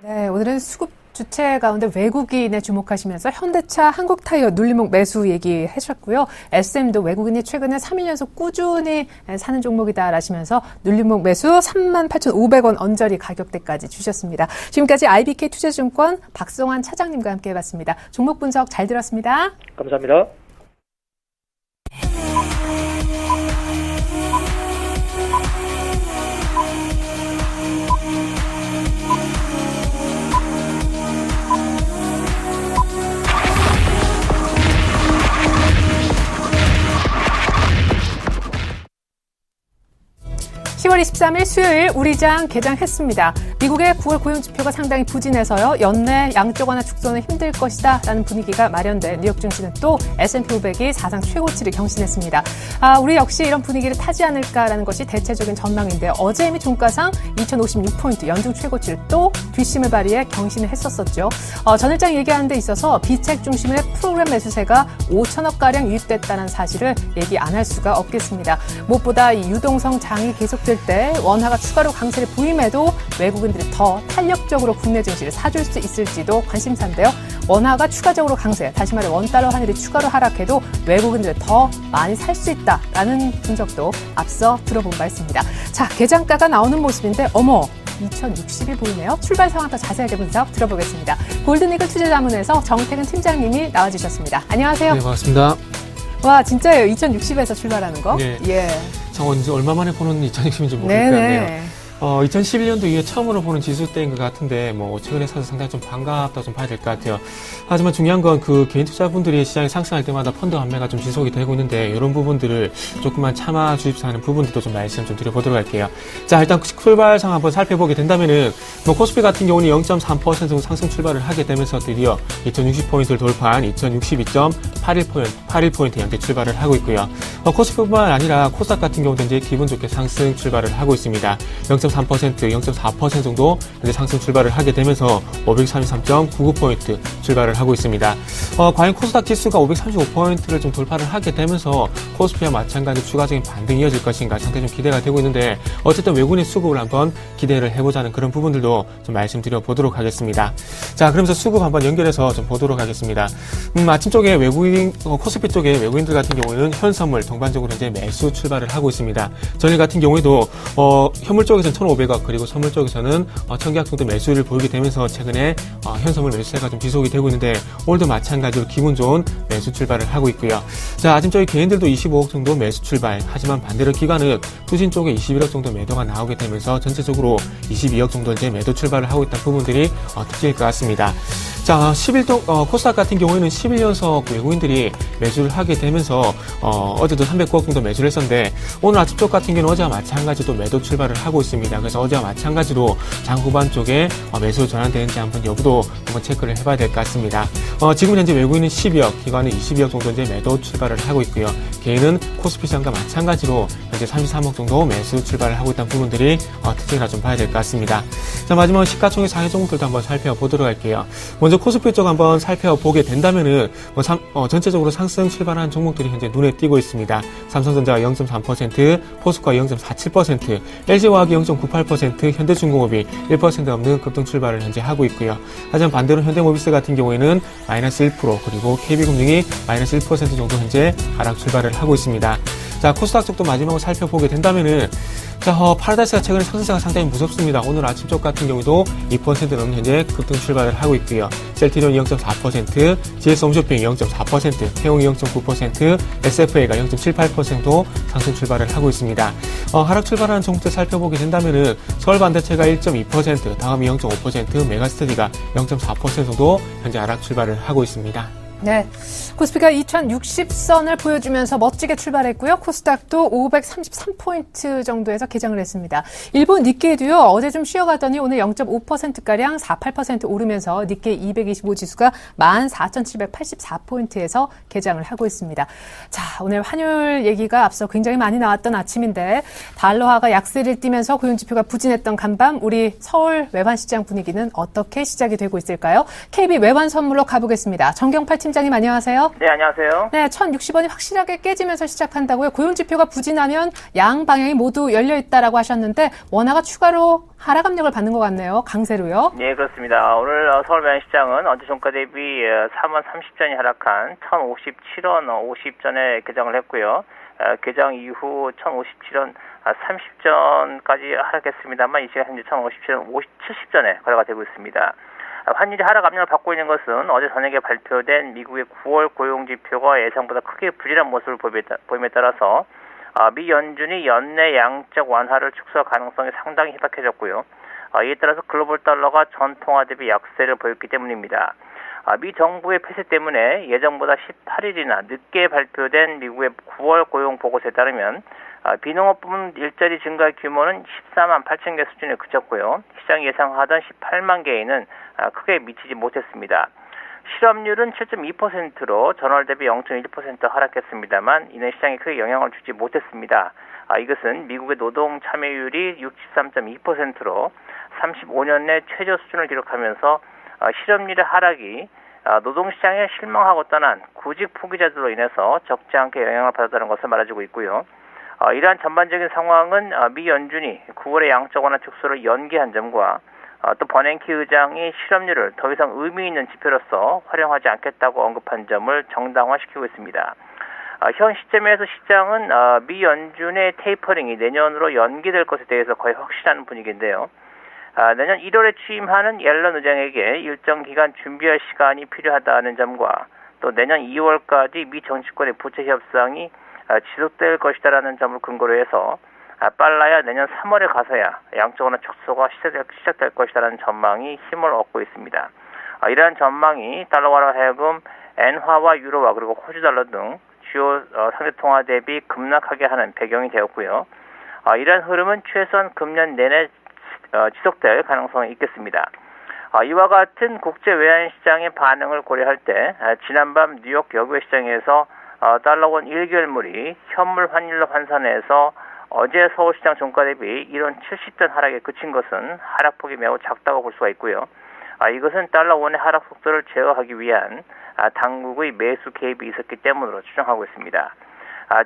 네, 오늘은 수급 주체 가운데 외국인에 주목하시면서 현대차, 한국타이어 눌림목 매수 얘기해 주셨고요. SM도 외국인이 최근에 3일 연속 꾸준히 사는 종목이다라시면서 눌림목 매수 38,500원 언저리 가격대까지 주셨습니다. 지금까지 IBK 투자증권 박성환 차장님과 함께 해봤습니다. 종목 분석 잘 들었습니다. 감사합니다. (10월 23일) 수요일 우리장 개장했습니다. 미국의 9월 고용지표가 상당히 부진해서요. 연내 양적 완화 축소는 힘들 것이다 라는 분위기가 마련돼 뉴욕 증시는 또 S&P 500이 사상 최고치를 경신했습니다. 우리 역시 이런 분위기를 타지 않을까라는 것이 대체적인 전망인데요. 어제 이미 종가상 2056포인트 연중 최고치를 또 뒷심을 발휘해 경신을 했었었죠. 전일장 얘기하는 데 있어서 비책 중심의 프로그램 매수세가 5천억가량 유입됐다는 사실을 얘기 안 할 수가 없겠습니다. 무엇보다 이 유동성 장이 계속될 때 원화가 추가로 강세를 보임에도 외국인들이 더 탄력적으로 국내 증시를 사줄 수 있을지도 관심사인데요. 원화가 추가적으로 강세, 다시 말해 원달러 환율이 추가로 하락해도 외국인들이 더 많이 살 수 있다라는 분석도 앞서 들어본 바 있습니다. 자, 개장가가 나오는 모습인데 어머 2060이 보이네요. 출발 상황 더 자세하게 분석 들어보겠습니다. 골든이글 투자자문에서 정태근 팀장님이 나와주셨습니다. 안녕하세요. 네, 반갑습니다. 와, 진짜예요. 2060에서 출발하는 거? 네. 예. 참 언제 얼마 만에 보는 2060인지 모르겠네요. 2011년도 이후에 처음으로 보는 지수 때인 것 같은데, 최근에 사서 상당히 좀 반갑다 좀 봐야 될 것 같아요. 하지만 중요한 건 그 개인 투자분들이 시장이 상승할 때마다 펀드 환매가 좀 지속이 되고 있는데, 이런 부분들을 조금만 참아 주십사 하는 부분들도 좀 말씀 좀 드려보도록 할게요. 자, 일단 출발상 한번 살펴보게 된다면은, 코스피 같은 경우는 0.3% 상승 출발을 하게 되면서 드디어 2060포인트를 돌파한 2062.81포인트 현재 출발을 하고 있고요. 코스피뿐만 아니라 코스닥 같은 경우도 이제 기분 좋게 상승 출발을 하고 있습니다. 0.3%, 0.4% 정도 현재 상승 출발을 하게 되면서 533.99포인트 출발을 하고 있습니다. 과연 코스닥 지수가 535포인트를 좀 돌파를 하게 되면서 코스피와 마찬가지 추가적인 반등이 이어질 것인가 상당히 좀 기대가 되고 있는데 어쨌든 외국인의 수급을 한번 기대를 해보자는 그런 부분들도 좀 말씀드려 보도록 하겠습니다. 자, 그러면서 수급 한번 연결해서 좀 보도록 하겠습니다. 아침 쪽에 코스피 쪽에 외국인들 같은 경우에는 현선물 동반적으로 이제 매수 출발을 하고 있습니다. 전일 같은 경우에도 현물 쪽에서는 1,500억 그리고 선물 쪽에서는 1,000계약 정도 매수를 보이게 되면서 최근에 현선물 매수세가 좀 지속이 되고 있는데 오늘도 마찬가지로 기분 좋은 매수 출발을 하고 있고요. 자, 아침 쪽에 개인들도 25억 정도 매수 출발. 하지만 반대로 기관은 투신 쪽에 21억 정도 매도가 나오게 되면서 전체적으로 22억 정도 이제 매도 출발을 하고 있다는 부분들이 특징일 것 같습니다. 자, 코스닥 같은 경우에는 11연속 외국인들이 매수를 하게 되면서 어제도 309억 정도 매수를 했었는데 오늘 아침 쪽 같은 경우는 어제와 마찬가지로 매도 출발을 하고 있습니다. 그래서 어제와 마찬가지로 장 후반 쪽에 매수 전환되는지 한번 여부도 한번 체크를 해봐야 될 것 같습니다. 지금 현재 외국인은 12억, 기관은 22억 정도 이제 매도 출발을 하고 있고요. 개인은 코스피 시장과 마찬가지로 현재 33억 정도 매수 출발을 하고 있다는 부분들이 특징이라 좀 봐야 될 것 같습니다. 자, 마지막 시가총액 상해 종목들도 한번 살펴보도록 할게요. 먼저 코스피 쪽 한번 살펴보게 된다면은 전체적으로 상승 출발한 종목들이 현재 눈에 띄고 있습니다. 삼성전자가 0.3%, 포스코가 0.47%, LG화학이 0.98%, 현대중공업이 1% 넘는 급등 출발을 현재 하고 있고요. 하지만 반대로 현대모비스 같은 경우에는 마이너스 1% 그리고 KB금융이 마이너스 1% 정도 현재 하락 출발을 하고 있습니다. 자, 코스닥 쪽도 마지막으로 살펴보게 된다면은 파라다이스가 최근에 상승세가 상당히 무섭습니다. 오늘 아침 쪽 같은 경우도 2% 넘는 현재 급등 출발을 하고 있고요. 셀티리온이 0.4%, GS홈쇼핑이 0.4%, 태용이 0.9%, SFA가 0.78% 상승 출발을 하고 있습니다. 하락 출발하는 종목들 살펴보게 된다면은 서울반도체가 1.2%, 다음이 0.5%, 메가스터디가 0.4% 정도 현재 하락 출발을 하고 있습니다. 네, 코스피가 2060선을 보여주면서 멋지게 출발했고요. 코스닥도 533포인트 정도에서 개장을 했습니다. 일본 니케이도요, 어제 좀 쉬어가더니 오늘 0.5%가량 48% 오르면서 니케이 225 지수가 14,784포인트에서 개장을 하고 있습니다. 자, 오늘 환율 얘기가 앞서 굉장히 많이 나왔던 아침인데 달러화가 약세를 띠면서 고용지표가 부진했던 간밤 우리 서울 외환시장 분위기는 어떻게 시작이 되고 있을까요? KB 외환선물로 가보겠습니다. 정경팔 팀장님 안녕하세요. 네, 안녕하세요. 네, 1,060원이 확실하게 깨지면서 시작한다고요. 고용지표가 부진하면 양 방향이 모두 열려있다라고 하셨는데 원화가 추가로 하락 압력을 받는 것 같네요. 강세로요. 네, 그렇습니다. 오늘 서울 외환시장은 어제 종가 대비 4만 30전이 하락한 1,057원 50전에 개장을 했고요. 개장 이후 1,057원 30전까지 하락했습니다만 이 시간 현재 1,057원 70전에 거래가 되고 있습니다. 환율이 하락 압력을 받고 있는 것은 어제 저녁에 발표된 미국의 9월 고용지표가 예상보다 크게 부진한 모습을 보임에 따라서 미 연준이 연내 양적 완화를 축소할 가능성이 상당히 희박해졌고요. 이에 따라서 글로벌 달러가 전통화 대비 약세를 보였기 때문입니다. 미 정부의 폐쇄 때문에 예정보다 18일이나 늦게 발표된 미국의 9월 고용 보고서에 따르면 비농업 부문 일자리 증가 규모는 14만 8천 개 수준에 그쳤고요. 시장이 예상하던 18만 개에는 크게 미치지 못했습니다. 실업률은 7.2%로 전월 대비 0.1% 하락했습니다만 이는 시장에 크게 영향을 주지 못했습니다. 이것은 미국의 노동 참여율이 63.2%로 35년 내 최저 수준을 기록하면서 실업률의 하락이 노동시장에 실망하고 떠난 구직 포기자들로 인해서 적지 않게 영향을 받았다는 것을 말해주고 있고요. 이러한 전반적인 상황은 미 연준이 9월의 양적 완화 축소를 연기한 점과 또 버냉키 의장이 실업률을 더 이상 의미 있는 지표로서 활용하지 않겠다고 언급한 점을 정당화시키고 있습니다. 현 시점에서 시장은 미 연준의 테이퍼링이 내년으로 연기될 것에 대해서 거의 확실한 분위기인데요. 내년 1월에 취임하는 옐런 의장에게 일정 기간 준비할 시간이 필요하다는 점과 또 내년 2월까지 미 정치권의 부채 협상이 지속될 것이다라는 점을 근거로 해서 빨라야 내년 3월에 가서야 양적 완화 축소가 시작될 것이다라는 전망이 힘을 얻고 있습니다. 이러한 전망이 달러화로 하여금 엔화와 유로화 그리고 호주 달러 등 주요 상대 통화 대비 급락하게 하는 배경이 되었고요. 이러한 흐름은 최소한 금년 내내 지속될 가능성이 있겠습니다. 이와 같은 국제 외환 시장의 반응을 고려할 때 지난밤 뉴욕 여고외 시장에서 달러원 1개월물이 현물 환율로 환산해서 어제 서울시장 종가 대비 1원 70전 하락에 그친 것은 하락폭이 매우 작다고 볼 수가 있고요. 이것은 달러 원의 하락 속도를 제어하기 위한 당국의 매수 개입이 있었기 때문으로 추정하고 있습니다.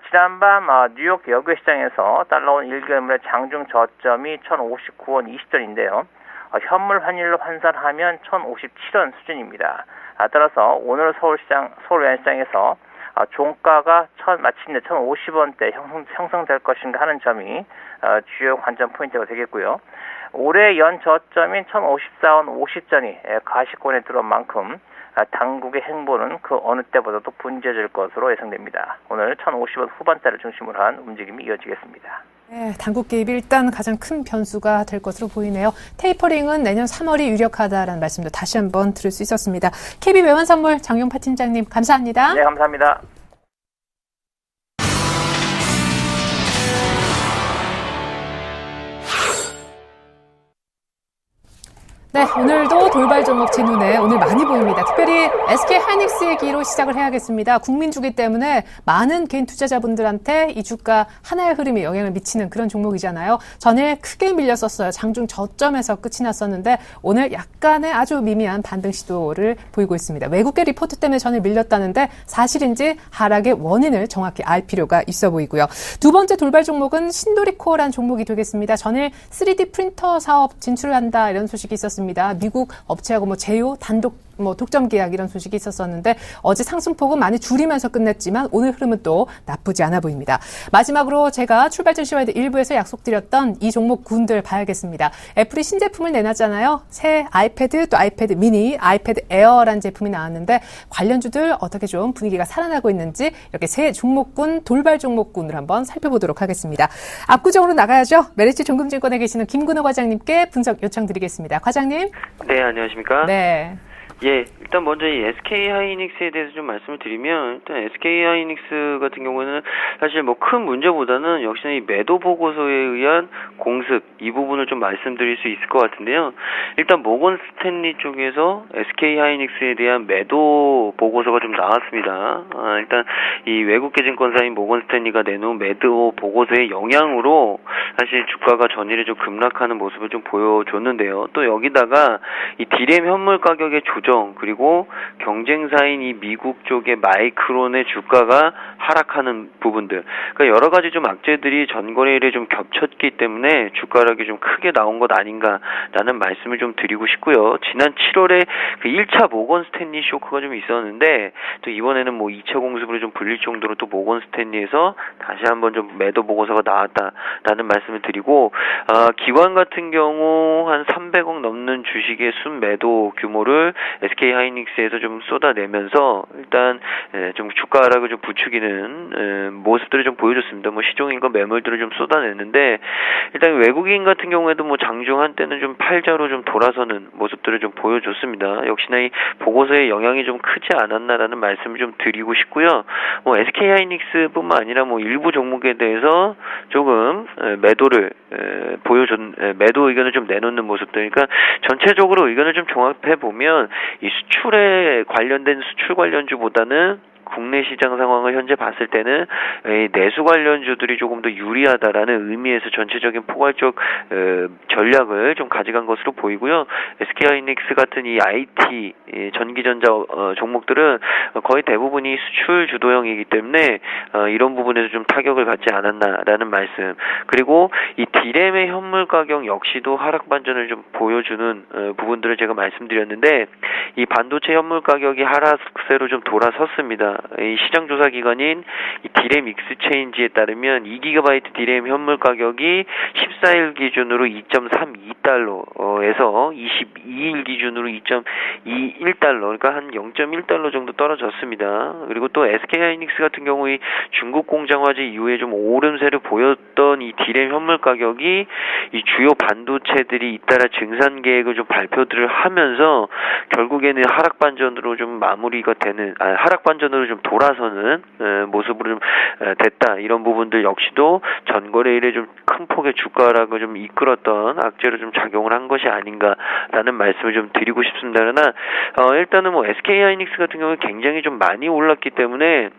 지난밤 뉴욕 여교 시장에서 달러 원 1개월물의 장중 저점이 1,059원 20전인데요. 현물 환율로 환산하면 1,057원 수준입니다. 따라서 오늘 서울 외환시장에서 종가가 마침내 1,050원대 형성될 것인가 하는 점이 주요 관전 포인트가 되겠고요. 올해 연 저점인 1,054원 50전이 가시권에 들어온 만큼 당국의 행보는 그 어느 때보다도 분주해질 것으로 예상됩니다. 오늘 1,050원 후반대를 중심으로 한 움직임이 이어지겠습니다. 네, 당국 개입이 일단 가장 큰 변수가 될 것으로 보이네요. 테이퍼링은 내년 3월이 유력하다라는 말씀도 다시 한번 들을 수 있었습니다. KB 외환선물 장용파 팀장님 감사합니다. 네, 감사합니다. 네, 오늘도 돌발 종목 제 눈에 오늘 많이 보입니다. 특별히 SK 하이닉스 얘기로 시작을 해야겠습니다. 국민주기 때문에 많은 개인 투자자분들한테 이 주가 하나의 흐름이 영향을 미치는 그런 종목이잖아요. 전일 크게 밀렸었어요. 장중 저점에서 끝이 났었는데 오늘 약간의 아주 미미한 반등 시도를 보이고 있습니다. 외국계 리포트 때문에 전일 밀렸다는데 사실인지 하락의 원인을 정확히 알 필요가 있어 보이고요. 두 번째 돌발 종목은 신도리코어라는 종목이 되겠습니다. 전일 3D 프린터 사업 진출을 한다 이런 소식이 있었습니다. 미국 업체하고 제휴 단독 독점 계약 이런 소식이 있었었는데 어제 상승폭은 많이 줄이면서 끝냈지만 오늘 흐름은 또 나쁘지 않아 보입니다. 마지막으로 제가 출발전 시와이드 1부에서 약속드렸던 이 종목 군들 봐야겠습니다. 애플이 신제품을 내놨잖아요. 새 아이패드 또 아이패드 미니, 아이패드 에어라는 제품이 나왔는데 관련주들 어떻게 좀 분위기가 살아나고 있는지 이렇게 새 종목군, 돌발 종목군을 한번 살펴보도록 하겠습니다. 압구정으로 나가야죠. 메리츠 종금증권에 계시는 김근호 과장님께 분석 요청드리겠습니다. 과장님. 네, 안녕하십니까? 네. 예, 일단 먼저 이 SK 하이닉스에 대해서 좀 말씀을 드리면, 일단 SK 하이닉스 같은 경우에는 사실 큰 문제보다는 역시나 이 매도 보고서에 의한 공습, 이 부분을 좀 말씀드릴 수 있을 것 같은데요. 일단 모건 스탠리 쪽에서 SK 하이닉스에 대한 매도 보고서가 좀 나왔습니다. 일단 이 외국계 증권사인 모건 스탠리가 내놓은 매도 보고서의 영향으로 사실 주가가 전일에 좀 급락하는 모습을 좀 보여줬는데요. 또 여기다가 이 디램 현물 가격의 조정 그리고 경쟁사인 이 미국 쪽의 마이크론의 주가가 하락하는 부분들, 그러니까 여러 가지 좀 악재들이 전거래일에 좀 겹쳤기 때문에 주가락이 좀 크게 나온 것 아닌가라는 말씀을 좀 드리고 싶고요. 지난 7월에 그 1차 모건 스탠리 쇼크가 좀 있었는데 또 이번에는 2차 공습으로 좀 불릴 정도로 또 모건 스탠리에서 다시 한번 좀 매도 보고서가 나왔다라는 말씀을 드리고, 기관 같은 경우 한 300억 넘는 주식의 순매도 규모를 SK 하이닉스에서 좀 쏟아내면서 일단 좀 주가 하락을 좀 부추기는 모습들을 좀 보여줬습니다. 시종일관 매물들을 좀 쏟아냈는데, 일단 외국인 같은 경우에도 장중 한때는 좀 팔자로 좀 돌아서는 모습들을 좀 보여줬습니다. 역시나 이 보고서의 영향이 좀 크지 않았나라는 말씀을 좀 드리고 싶고요. SK 하이닉스뿐만 아니라 일부 종목에 대해서 조금 매도를 매도 의견을 좀 내놓는 모습들, 그러니까 전체적으로 의견을 좀 종합해 보면 이 수출에 관련된 수출 관련주보다는 국내 시장 상황을 현재 봤을 때는 내수 관련주들이 조금 더 유리하다라는 의미에서 전체적인 포괄적 전략을 좀 가져간 것으로 보이고요. SK하이닉스 같은 이 IT 전기전자 종목들은 거의 대부분이 수출 주도형이기 때문에 이런 부분에서 좀 타격을 받지 않았나라는 말씀. 그리고 이 디램의 현물 가격 역시도 하락 반전을 좀 보여주는 부분들을 제가 말씀드렸는데, 이 반도체 현물 가격이 하락세로 좀 돌아섰습니다. 이 시장 조사 기관인 이 디램 익스체인지에 따르면 2GB 디램 현물 가격이 14일 기준으로 2.32달러에서 22일 기준으로 2.21달러, 그러니까 한 0.1달러 정도 떨어졌습니다. 그리고 또 SK하이닉스 같은 경우 이 중국 공장 화재 이후에 좀 오름세를 보였던 이 디램 현물 가격이 이 주요 반도체들이 잇따라 증산 계획을 좀 발표들을 하면서 결국에는 하락 반전으로 좀 마무리가 되는, 하락 반전으로 좀 돌아서는 모습으로 좀 됐다. 이런 부분들 역시도 전거래일에 좀 큰 폭의 주가 하락을 좀 이끌었던 악재로 좀 작용을 한 것이 아닌가라는 말씀을 좀 드리고 싶습니다. 그러나 일단은 SK하이닉스 같은 경우는 굉장히 좀 많이 올랐기 때문에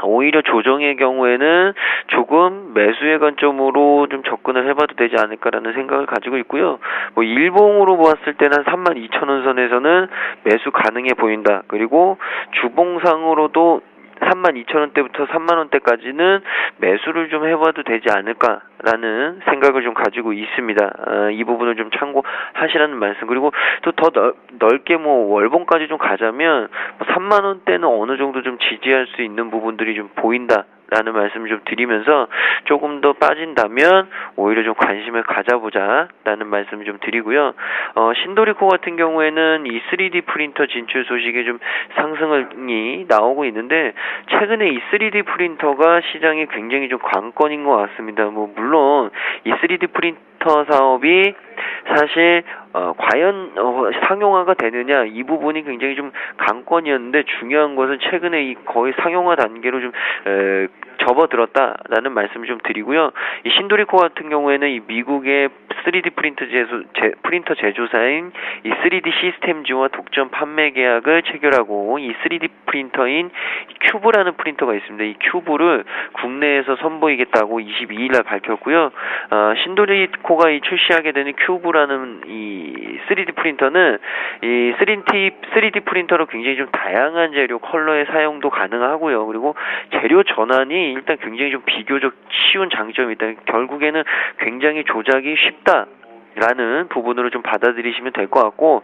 오히려 조정의 경우에는 조금 매수의 관점으로 좀 접근을 해봐도 되지 않을까라는 생각을 가지고 있고요. 뭐 일봉으로 보았을 때는 32,000원 선에서는 매수 가능해 보인다. 그리고 주봉상으로도 32,000원대부터 30,000원대까지는 매수를 좀 해봐도 되지 않을까라는 생각을 좀 가지고 있습니다. 이 부분을 좀 참고하시라는 말씀. 그리고 또 더 넓게 뭐 월봉까지 좀 가자면 30,000원대는 어느 정도 좀 지지할 수 있는 부분들이 좀 보인다. 라는 말씀을 좀 드리면서 조금 더 빠진다면 오히려 좀 관심을 가져보자 라는 말씀을 좀 드리고요. 신도리코 같은 경우에는 이 3D 프린터 진출 소식에 좀 상승이 나오고 있는데 최근에 이 3D 프린터가 시장이 굉장히 좀 관건인 것 같습니다. 뭐 물론 이 3D 프린터 사업이 사실 과연 상용화가 되느냐 이 부분이 굉장히 좀 관건이었는데 중요한 것은 최근에 이 거의 상용화 단계로 좀 접어들었다라는 말씀을 좀 드리고요. 이 신도리코 같은 경우에는 이 미국의 3D 프린터 제조사인 이 3D 시스템즈와 독점 판매 계약을 체결하고 이 3D 프린터인 큐브라는 프린터가 있습니다. 이 큐브를 국내에서 선보이겠다고 22일 날 밝혔고요. 신도리코가 이 출시하게 되는 큐브라는 이 3D 프린터는 이 3D 프린터로 굉장히 좀 다양한 재료 컬러의 사용도 가능하고요. 그리고 재료 전환이 일단 굉장히 좀 비교적 쉬운 장점이 있다. 결국에는 굉장히 조작이 쉽다라는 부분으로 좀 받아들이시면 될 것 같고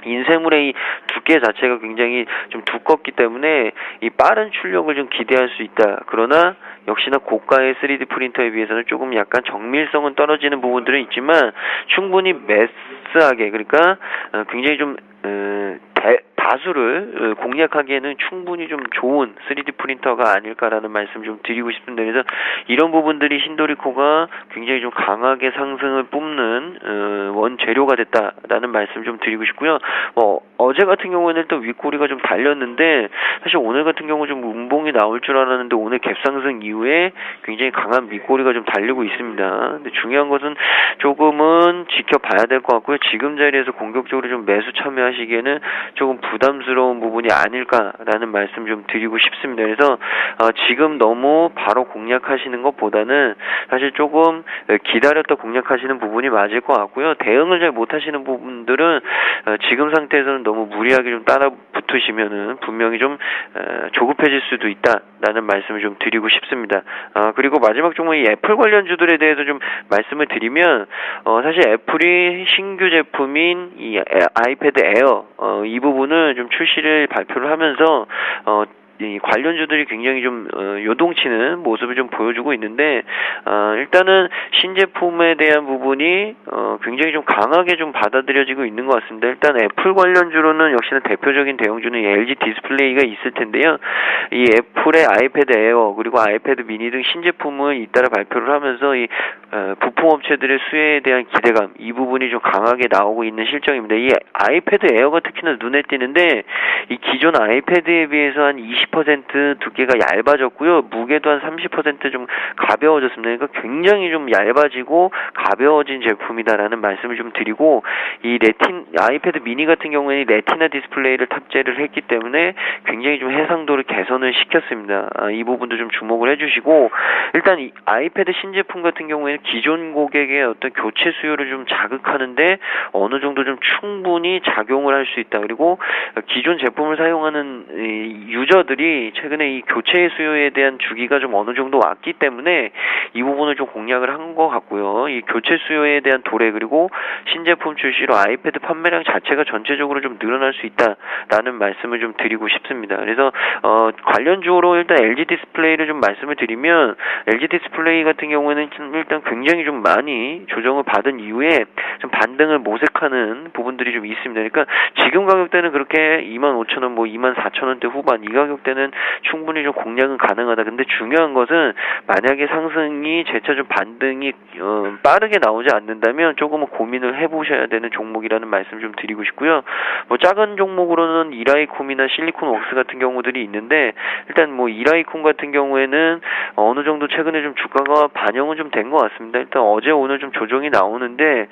인쇄물의 이 두께 자체가 굉장히 좀 두껍기 때문에 이 빠른 출력을 좀 기대할 수 있다. 그러나 역시나 고가의 3D 프린터에 비해서는 조금 약간 정밀성은 떨어지는 부분들은 있지만 충분히 매스하게 그러니까 굉장히 좀 다수를 공략하기에는 충분히 좀 좋은 3D 프린터가 아닐까라는 말씀 좀 드리고 싶은데 그래서 이런 부분들이 신도리코가 굉장히 좀 강하게 상승을 뿜는 원재료가 됐다라는 말씀 좀 드리고 싶고요. 어제 같은 경우에는 일단 윗꼬리가 좀 달렸는데 사실 오늘 같은 경우 좀 운봉이 나올 줄 알았는데 오늘 갭상승 이후에 굉장히 강한 밑꼬리가 좀 달리고 있습니다. 근데 중요한 것은 조금은 지켜봐야 될 것 같고요. 지금 자리에서 공격적으로 좀 매수 참여하시기에는 조금 부담스러운 부분이 아닐까라는 말씀 좀 드리고 싶습니다. 그래서 지금 너무 바로 공략하시는 것보다는 사실 조금 기다렸다 공략하시는 부분이 맞을 것 같고요. 대응을 잘 못하시는 부분들은 지금 상태에서는 너무 무리하게 좀 따라 붙으시면은 분명히 좀 조급해질 수도 있다라는 말씀을 좀 드리고 싶습니다. 그리고 마지막 종목이 애플 관련주들에 대해서 좀 말씀을 드리면 사실 애플이 신규 제품인 이 아이패드 에어 이 부분을 좀 출시를 발표를 하면서 이 관련주들이 굉장히 좀 요동치는 모습을 좀 보여주고 있는데 일단은 신제품에 대한 부분이 굉장히 좀 강하게 좀 받아들여지고 있는 것 같습니다. 일단 애플 관련주로는 역시나 대표적인 대형주는 LG 디스플레이가 있을 텐데요. 이 애플의 아이패드 에어 그리고 아이패드 미니 등 신제품을 잇따라 발표를 하면서 이 부품업체들의 수혜에 대한 기대감 이 부분이 좀 강하게 나오고 있는 실정입니다. 이 아이패드 에어가 특히나 눈에 띄는데 이 기존 아이패드에 비해서 한 20% 두께가 얇아졌고요. 무게도 한 30% 좀 가벼워졌습니다. 그러니까 굉장히 좀 얇아지고 가벼워진 제품이다라는 말씀을 좀 드리고 이 아이패드 미니 같은 경우에는 레티나 디스플레이를 탑재를 했기 때문에 굉장히 좀 해상도를 개선을 시켰습니다. 이 부분도 좀 주목을 해주시고 일단 이 아이패드 신제품 같은 경우에는 기존 고객의 어떤 교체 수요를 좀 자극하는데 어느 정도 좀 충분히 작용을 할 수 있다. 그리고 기존 제품을 사용하는 유저들이 최근에 이 교체 수요에 대한 주기가 좀 어느 정도 왔기 때문에 이 부분을 좀 공략을 한 것 같고요. 이 교체 수요에 대한 도래 그리고 신제품 출시로 아이패드 판매량 자체가 전체적으로 좀 늘어날 수 있다라는 말씀을 좀 드리고 싶습니다. 그래서 관련주로 일단 LG 디스플레이를 좀 말씀을 드리면 LG 디스플레이 같은 경우에는 일단 굉장히 좀 많이 조정을 받은 이후에 좀 반등을 모색하는 부분들이 좀 있습니다. 그러니까 지금 가격대는 그렇게 25,000원, 뭐 24,000원대 후반 이 가격대는 충분히 좀 공략은 가능하다. 근데 중요한 것은 만약에 상승이 재차 좀 반등이 빠르게 나오지 않는다면 조금은 고민을 해보셔야 되는 종목이라는 말씀 좀 드리고 싶고요. 뭐 작은 종목으로는 이라이콤이나 실리콘웍스 같은 경우들이 있는데 일단 뭐 이라이콤 같은 경우에는 어느 정도 최근에 좀 주가가 반영은 좀 된 것 같습니다. 일단 어제 오늘 좀 조정이 나오는데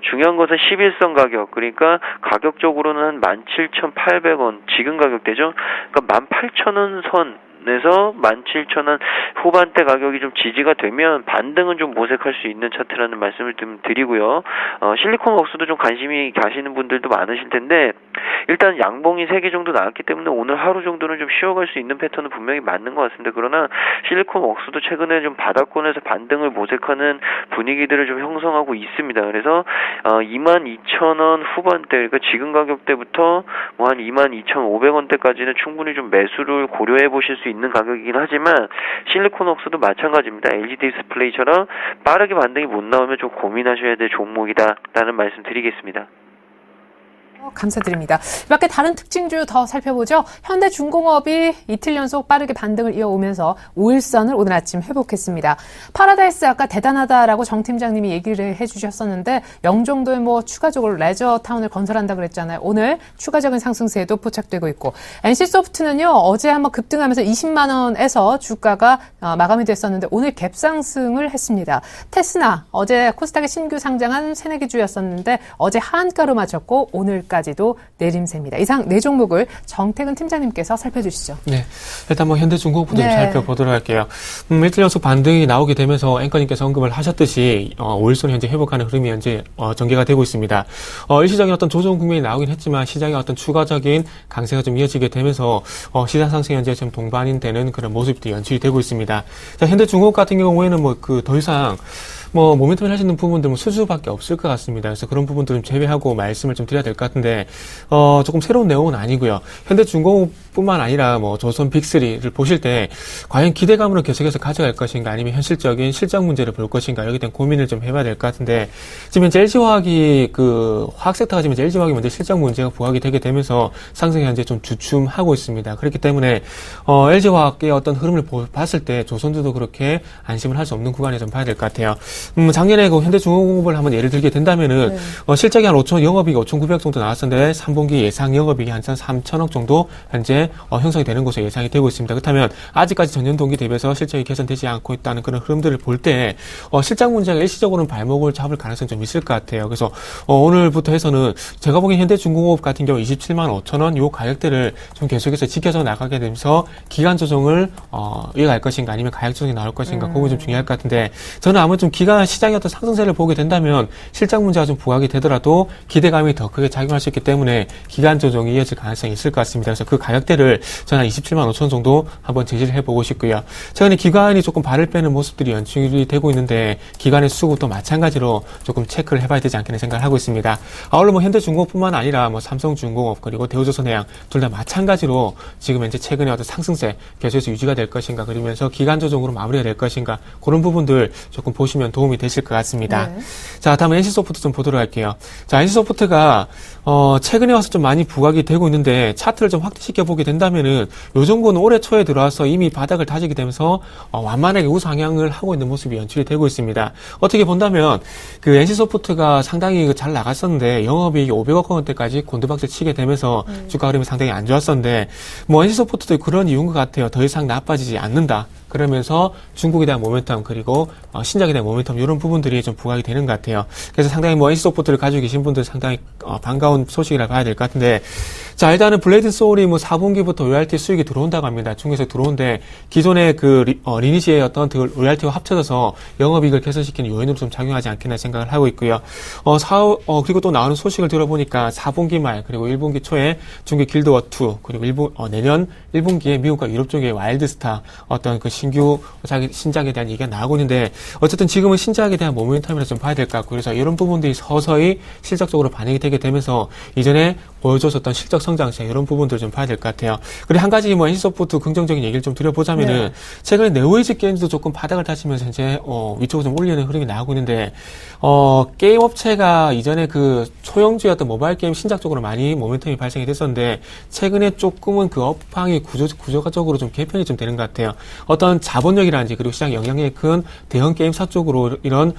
중요한 것은 11선 가격 그러니까 가격적으로는 한 17,800원 지금 가격대죠. 그러니까 18,000원 선 선에서 17,000원 후반대 가격이 좀 지지가 되면 반등은 좀 모색할 수 있는 차트라는 말씀을 좀 드리고요. 실리콘웍스도 좀 관심이 가시는 분들도 많으실 텐데 일단 양봉이 3개 정도 나왔기 때문에 오늘 하루 정도는 좀 쉬어갈 수 있는 패턴은 분명히 맞는 것 같습니다. 그러나 실리콘웍스도 최근에 좀 바닥권에서 반등을 모색하는 분위기들을 좀 형성하고 있습니다. 그래서 22,000원 후반대, 그러니까 지금 가격대부터 뭐 한 22,500원대까지는 충분히 좀 매수를 고려해 보실 수 있는 가격이긴 하지만 실리콘웍스도 마찬가지입니다. LG 디스플레이처럼 빠르게 반등이 못 나오면 좀 고민하셔야 될 종목이다라는 말씀 드리겠습니다. 감사드립니다. 이 밖에 다른 특징주 더 살펴보죠. 현대중공업이 이틀 연속 빠르게 반등을 이어오면서 5일선을 오늘 아침 회복했습니다. 파라다이스 아까 대단하다라고 정 팀장님이 얘기를 해주셨었는데 영종도에 뭐 추가적으로 레저타운을 건설한다 그랬잖아요. 오늘 추가적인 상승세도 포착되고 있고 NC소프트는요. 어제 한번 급등하면서 20만 원에서 주가가 마감이 됐었는데 오늘 갭상승을 했습니다. 테스나 어제 코스닥에 신규 상장한 새내기 주였었는데 어제 하한가로 맞췄고 오늘까지도 내림세입니다. 이상 네 종목을 정태근 팀장님께서 살펴주시죠. 네, 일단 뭐 현대중공업부터 좀 살펴보도록 할게요. 이틀 연속 반등이 나오게 되면서 앵커님께서 언급을 하셨듯이 5일선 현재 회복하는 흐름이 현재 전개가 되고 있습니다. 일시적인 어떤 조정 국면이 나오긴 했지만 시장의 어떤 추가적인 강세가 좀 이어지게 되면서 시장 상승 현재 좀 동반이 되는 그런 모습도 연출이 되고 있습니다. 자, 현대중공업 같은 경우에는 뭐 더 이상 모멘텀을 할 수 있는 부분들은 수주밖에 없을 것 같습니다. 그래서 그런 부분들은 제외하고 말씀을 좀 드려야 될 것 같은데, 조금 새로운 내용은 아니고요. 현대중공업뿐만 아니라 조선 빅3를 보실 때, 과연 기대감으로 계속해서 가져갈 것인가, 아니면 현실적인 실적 문제를 볼 것인가, 여기에 대한 고민을 좀 해봐야 될 것 같은데, 지금 현재 LG화학이 화학 섹터가 지금 LG화학이 먼저 실적 문제가 부각이 되게 되면서 상승이 현재 좀 주춤하고 있습니다. 그렇기 때문에, LG화학의 어떤 흐름을 봤을 때, 조선주도 그렇게 안심을 할 수 없는 구간에 좀 봐야 될 것 같아요. 작년에 그 현대중공업을 한번 예를 들게 된다면은, 실적이 한 5천, 영업이익 5,900 정도 나왔었는데, 3분기 예상 영업이익이 한 3,000억 정도 현재 형성이 되는 것으로 예상이 되고 있습니다. 그렇다면, 아직까지 전년 동기 대비해서 실적이 개선되지 않고 있다는 그런 흐름들을 볼 때, 실적 문제가 일시적으로는 발목을 잡을 가능성이 좀 있을 것 같아요. 그래서, 오늘부터 해서는, 제가 보기엔 현대중공업 같은 경우 27만 5천 원, 요 가격대를 좀 계속해서 지켜서 나가게 되면서, 기간 조정을, 이어갈 것인가, 아니면 가격 조정이 나올 것인가, 그거 좀 중요할 것 같은데, 저는 아마 좀 기간 시장의 어떤 상승세를 보게 된다면 실적 문제가 좀 부각이 되더라도 기대감이 더 크게 작용할 수 있기 때문에 기간 조정이 이어질 가능성이 있을 것 같습니다. 그래서 그 가격대를 저는 한 27만 5천 원 정도 한번 제시를 해보고 싶고요. 최근에 기관이 조금 발을 빼는 모습들이 연출이 되고 있는데 기관의 수급도 마찬가지로 조금 체크를 해봐야 되지 않겠나 생각을 하고 있습니다. 아울러 현대중공업뿐만 아니라 삼성중공업 그리고 대우조선해양 둘 다 마찬가지로 지금 현재 최근에 어떤 상승세 계속해서 유지가 될 것인가 그러면서 기간 조정으로 마무리가 될 것인가 그런 부분들 조금 보시면 도움이 되실 것 같습니다. 네. 자, 다음은 NC소프트 좀 보도록 할게요. 자, NC소프트가 최근에 와서 좀 많이 부각이 되고 있는데 차트를 좀 확대시켜 보게 된다면은 요 정도는 올해 초에 들어와서 이미 바닥을 다지게 되면서 완만하게 우상향을 하고 있는 모습이 연출이 되고 있습니다. 어떻게 본다면 그 NC소프트가 상당히 잘 나갔었는데 영업이익이 500억 원대까지 곤두박질 치게 되면서 주가 흐름이 상당히 안 좋았었는데 NC소프트도 그런 이유인 것 같아요. 더 이상 나빠지지 않는다. 그러면서 중국에 대한 모멘텀 그리고 신작에 대한 모멘텀 이런 부분들이 좀 부각이 되는 것 같아요. 그래서 상당히 NC소프트를 가지고 계신 분들 상당히 반가운 소식이라 봐야 될 것 같은데 자 일단은 블레이드 소울이 4분기부터 로얄티 수익이 들어온다고 합니다. 중국에서 들어오는데 기존의 리니지의 어떤 로얄티와 합쳐져서 영업이익을 개선시키는 요인으로 좀 작용하지 않겠나 생각을 하고 있고요. 그리고 또 나오는 소식을 들어보니까 4분기 말 그리고 1분기 초에 중국 길드워2 그리고 내년 1분기에 미국과 유럽 쪽의 와일드스타 어떤 신규 신작에 대한 얘기가 나오고 있는데 어쨌든 지금은 신작에 대한 모멘텀이라 좀 봐야 될 것 같고 그래서 이런 부분들이 서서히 실적적으로 반영이 되게 되면서 이전에 보여줬었던 실적 성장세 이런 부분들을 좀 봐야 될 것 같아요. 그리고 한 가지 NC소프트 긍정적인 얘기를 좀 드려보자면은 최근에 네오에이지 게임즈도 조금 바닥을 다치면서 현재 위쪽으로 좀 올리는 흐름이 나오고 있는데 게임 업체가 이전에 초영주였던 모바일 게임 신작 쪽으로 많이 모멘텀이 발생이 됐었는데 최근에 조금은 그 업황이 구조적으로 좀 개편이 좀 되는 것 같아요. 어떤 자본력이라든지 그리고 시장 영향력이 큰 대형 게임사 쪽으로 이런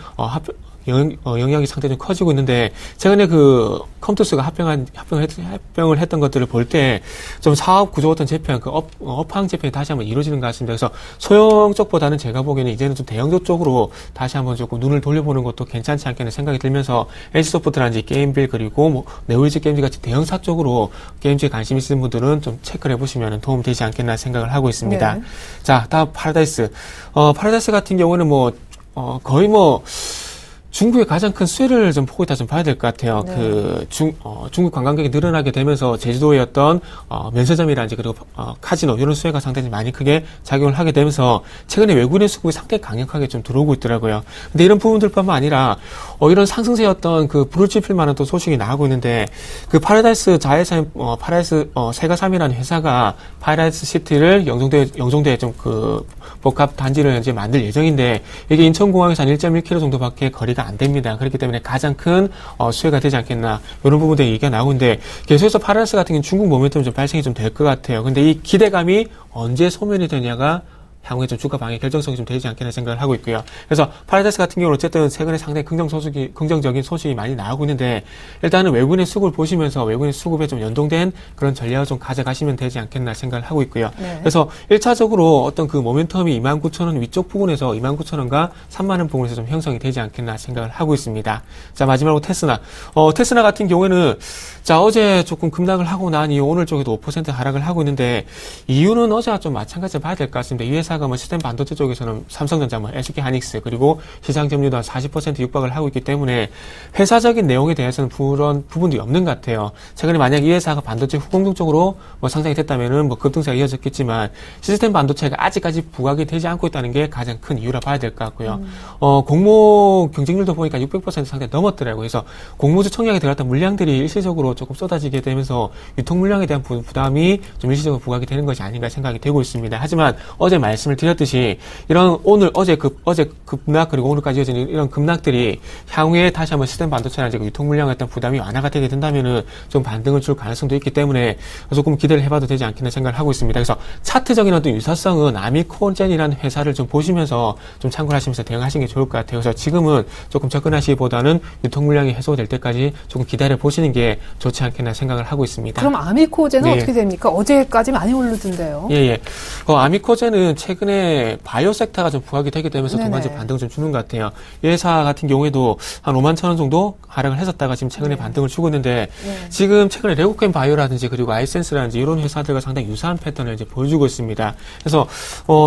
영향이 상당히 좀 커지고 있는데 최근에 그 컴투스가 합병을 했던 것들을 볼 때 좀 사업 구조 어떤 재편, 그 업황 재편이 다시 한번 이루어지는 것 같습니다. 그래서 소형 쪽보다는 제가 보기에는 이제는 좀 대형조 쪽으로 다시 한번 조금 눈을 돌려보는 것도 괜찮지 않겠는 생각이 들면서 NC소프트라든지 게임빌 그리고 뭐 네오이즈 게임즈 같이 대형사 쪽으로 게임즈에 관심 있으신 분들은 좀 체크를 해보시면 도움 되지 않겠나 생각을 하고 있습니다. 네. 자, 다음 파라다이스. 파라다이스 같은 경우는 거의 중국의 가장 큰 수혜를 좀 보고 있다 좀 봐야 될 것 같아요. 네. 중국 관광객이 늘어나게 되면서 제주도의 어떤 면세점이라든지 그리고 카지노 이런 수혜가 상당히 많이 크게 작용을 하게 되면서 최근에 외국인의 수급이 상당히 강력하게 좀 들어오고 있더라고요. 근데 이런 부분들뿐만 아니라 이런 상승세였던 그 불을 지필 만한 또 소식이 나오고 있는데 그 파라다이스 자회사인 파라다이스 세가삼이라는 회사가 파라다이스 시티를 영종도에 좀 그 복합 단지를 이제 만들 예정인데 이게 인천공항에서 한 1.1km 정도밖에 거리가 안 됩니다. 그렇기 때문에 가장 큰 수혜가 되지 않겠나 이런 부분들이 얘기가 나오는데 계속해서 파라다이스 같은 경우는 중국 모멘텀이 좀 발생이 좀 될 것 같아요. 근데 이 기대감이 언제 소멸이 되냐가 향후에 좀 주가 방향 결정성이 좀 되지 않겠나 생각을 하고 있고요. 그래서 파라다이스 같은 경우는 어쨌든 최근에 상당히 긍정적인 소식이 많이 나오고 있는데 일단은 외국인의 수급을 보시면서 외국인의 수급에 좀 연동된 그런 전략을 좀 가져가시면 되지 않겠나 생각을 하고 있고요. 네. 그래서 1차적으로 어떤 그 모멘텀이 29,000원 위쪽 부분에서 29,000원과 3만원 부분에서 좀 형성이 되지 않겠나 생각을 하고 있습니다. 자, 마지막으로 테스나. 테스나 같은 경우에는 자, 어제 조금 급락을 하고 난 이후 오늘 쪽에도 5% 하락을 하고 있는데 이유는 어제와 좀 마찬가지로 봐야 될 것 같습니다. 이 회사가 시스템 반도체 쪽에서는 삼성전자, SK 하이닉스 그리고 시장 점유도 한 40% 육박을 하고 있기 때문에 회사적인 내용에 대해서는 그런 부분들이 없는 것 같아요. 최근에 만약 이 회사가 반도체 후공정 쪽으로 상장이 됐다면은 급등세가 이어졌겠지만 시스템 반도체가 아직까지 부각이 되지 않고 있다는 게 가장 큰 이유라 봐야 될 것 같고요. 공모 경쟁률도 보니까 600% 상당히 넘었더라고요. 그래서 공모주 청약에 들어갔던 물량들이 일시적으로 조금 쏟아지게 되면서 유통 물량에 대한 부담이 좀 일시적으로 부각이 되는 것이 아닌가 생각이 되고 있습니다. 하지만 어제 말씀을 드렸듯이 어제 급락 그리고 오늘까지 이어지는 이런 급락들이 향후에 다시 한번 시스템 반도체나 유통 물량에 어떤 부담이 완화가 되게 된다면은 좀 반등을 줄 가능성도 있기 때문에 조금 기대를 해봐도 되지 않겠나 생각을 하고 있습니다. 그래서 차트적인 어떤 유사성은 아미콘젠이라는 회사를 좀 보시면서 좀 참고를 하시면서 대응하시는 게 좋을 것 같아요. 그래서 지금은 조금 접근하시기보다는 유통 물량이 해소될 때까지 조금 기다려 보시는 게 좋지 않겠나 생각을 하고 있습니다. 그럼 아미코젠은 네. 어떻게 됩니까? 어제까지 많이 오르던데요. 예. 아미코젠은 최근에 바이오 섹터가 좀 부각이 되게 되면서 네네. 동반적 반등을 좀 주는 것 같아요. 이 회사 같은 경우에도 한 51,000원 정도 하락을 했었다가 지금 최근에 반등을 주고 있는데 지금 최근에 레고캠 바이오라든지 그리고 아이센스라든지 이런 회사들과 상당히 유사한 패턴을 이제 보여주고 있습니다. 그래서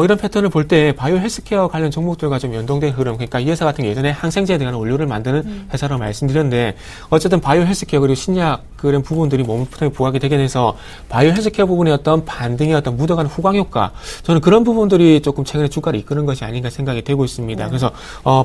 이런 패턴을 볼 때 바이오 헬스케어 관련 종목들과 좀 연동된 흐름, 그러니까 이 회사 같은 게 예전에 항생제에 대한 원료를 만드는 회사라고 말씀드렸는데 어쨌든 바이오 헬스케어 그리고 신약 그런 부분들이 몸통에 부각이 되게 돼서 바이오 헬스케어 부분의 어떤 반등의 어떤 묻어가는 후광 효과, 저는 그런 부분들이 조금 최근에 주가를 이끄는 것이 아닌가 생각이 되고 있습니다. 그래서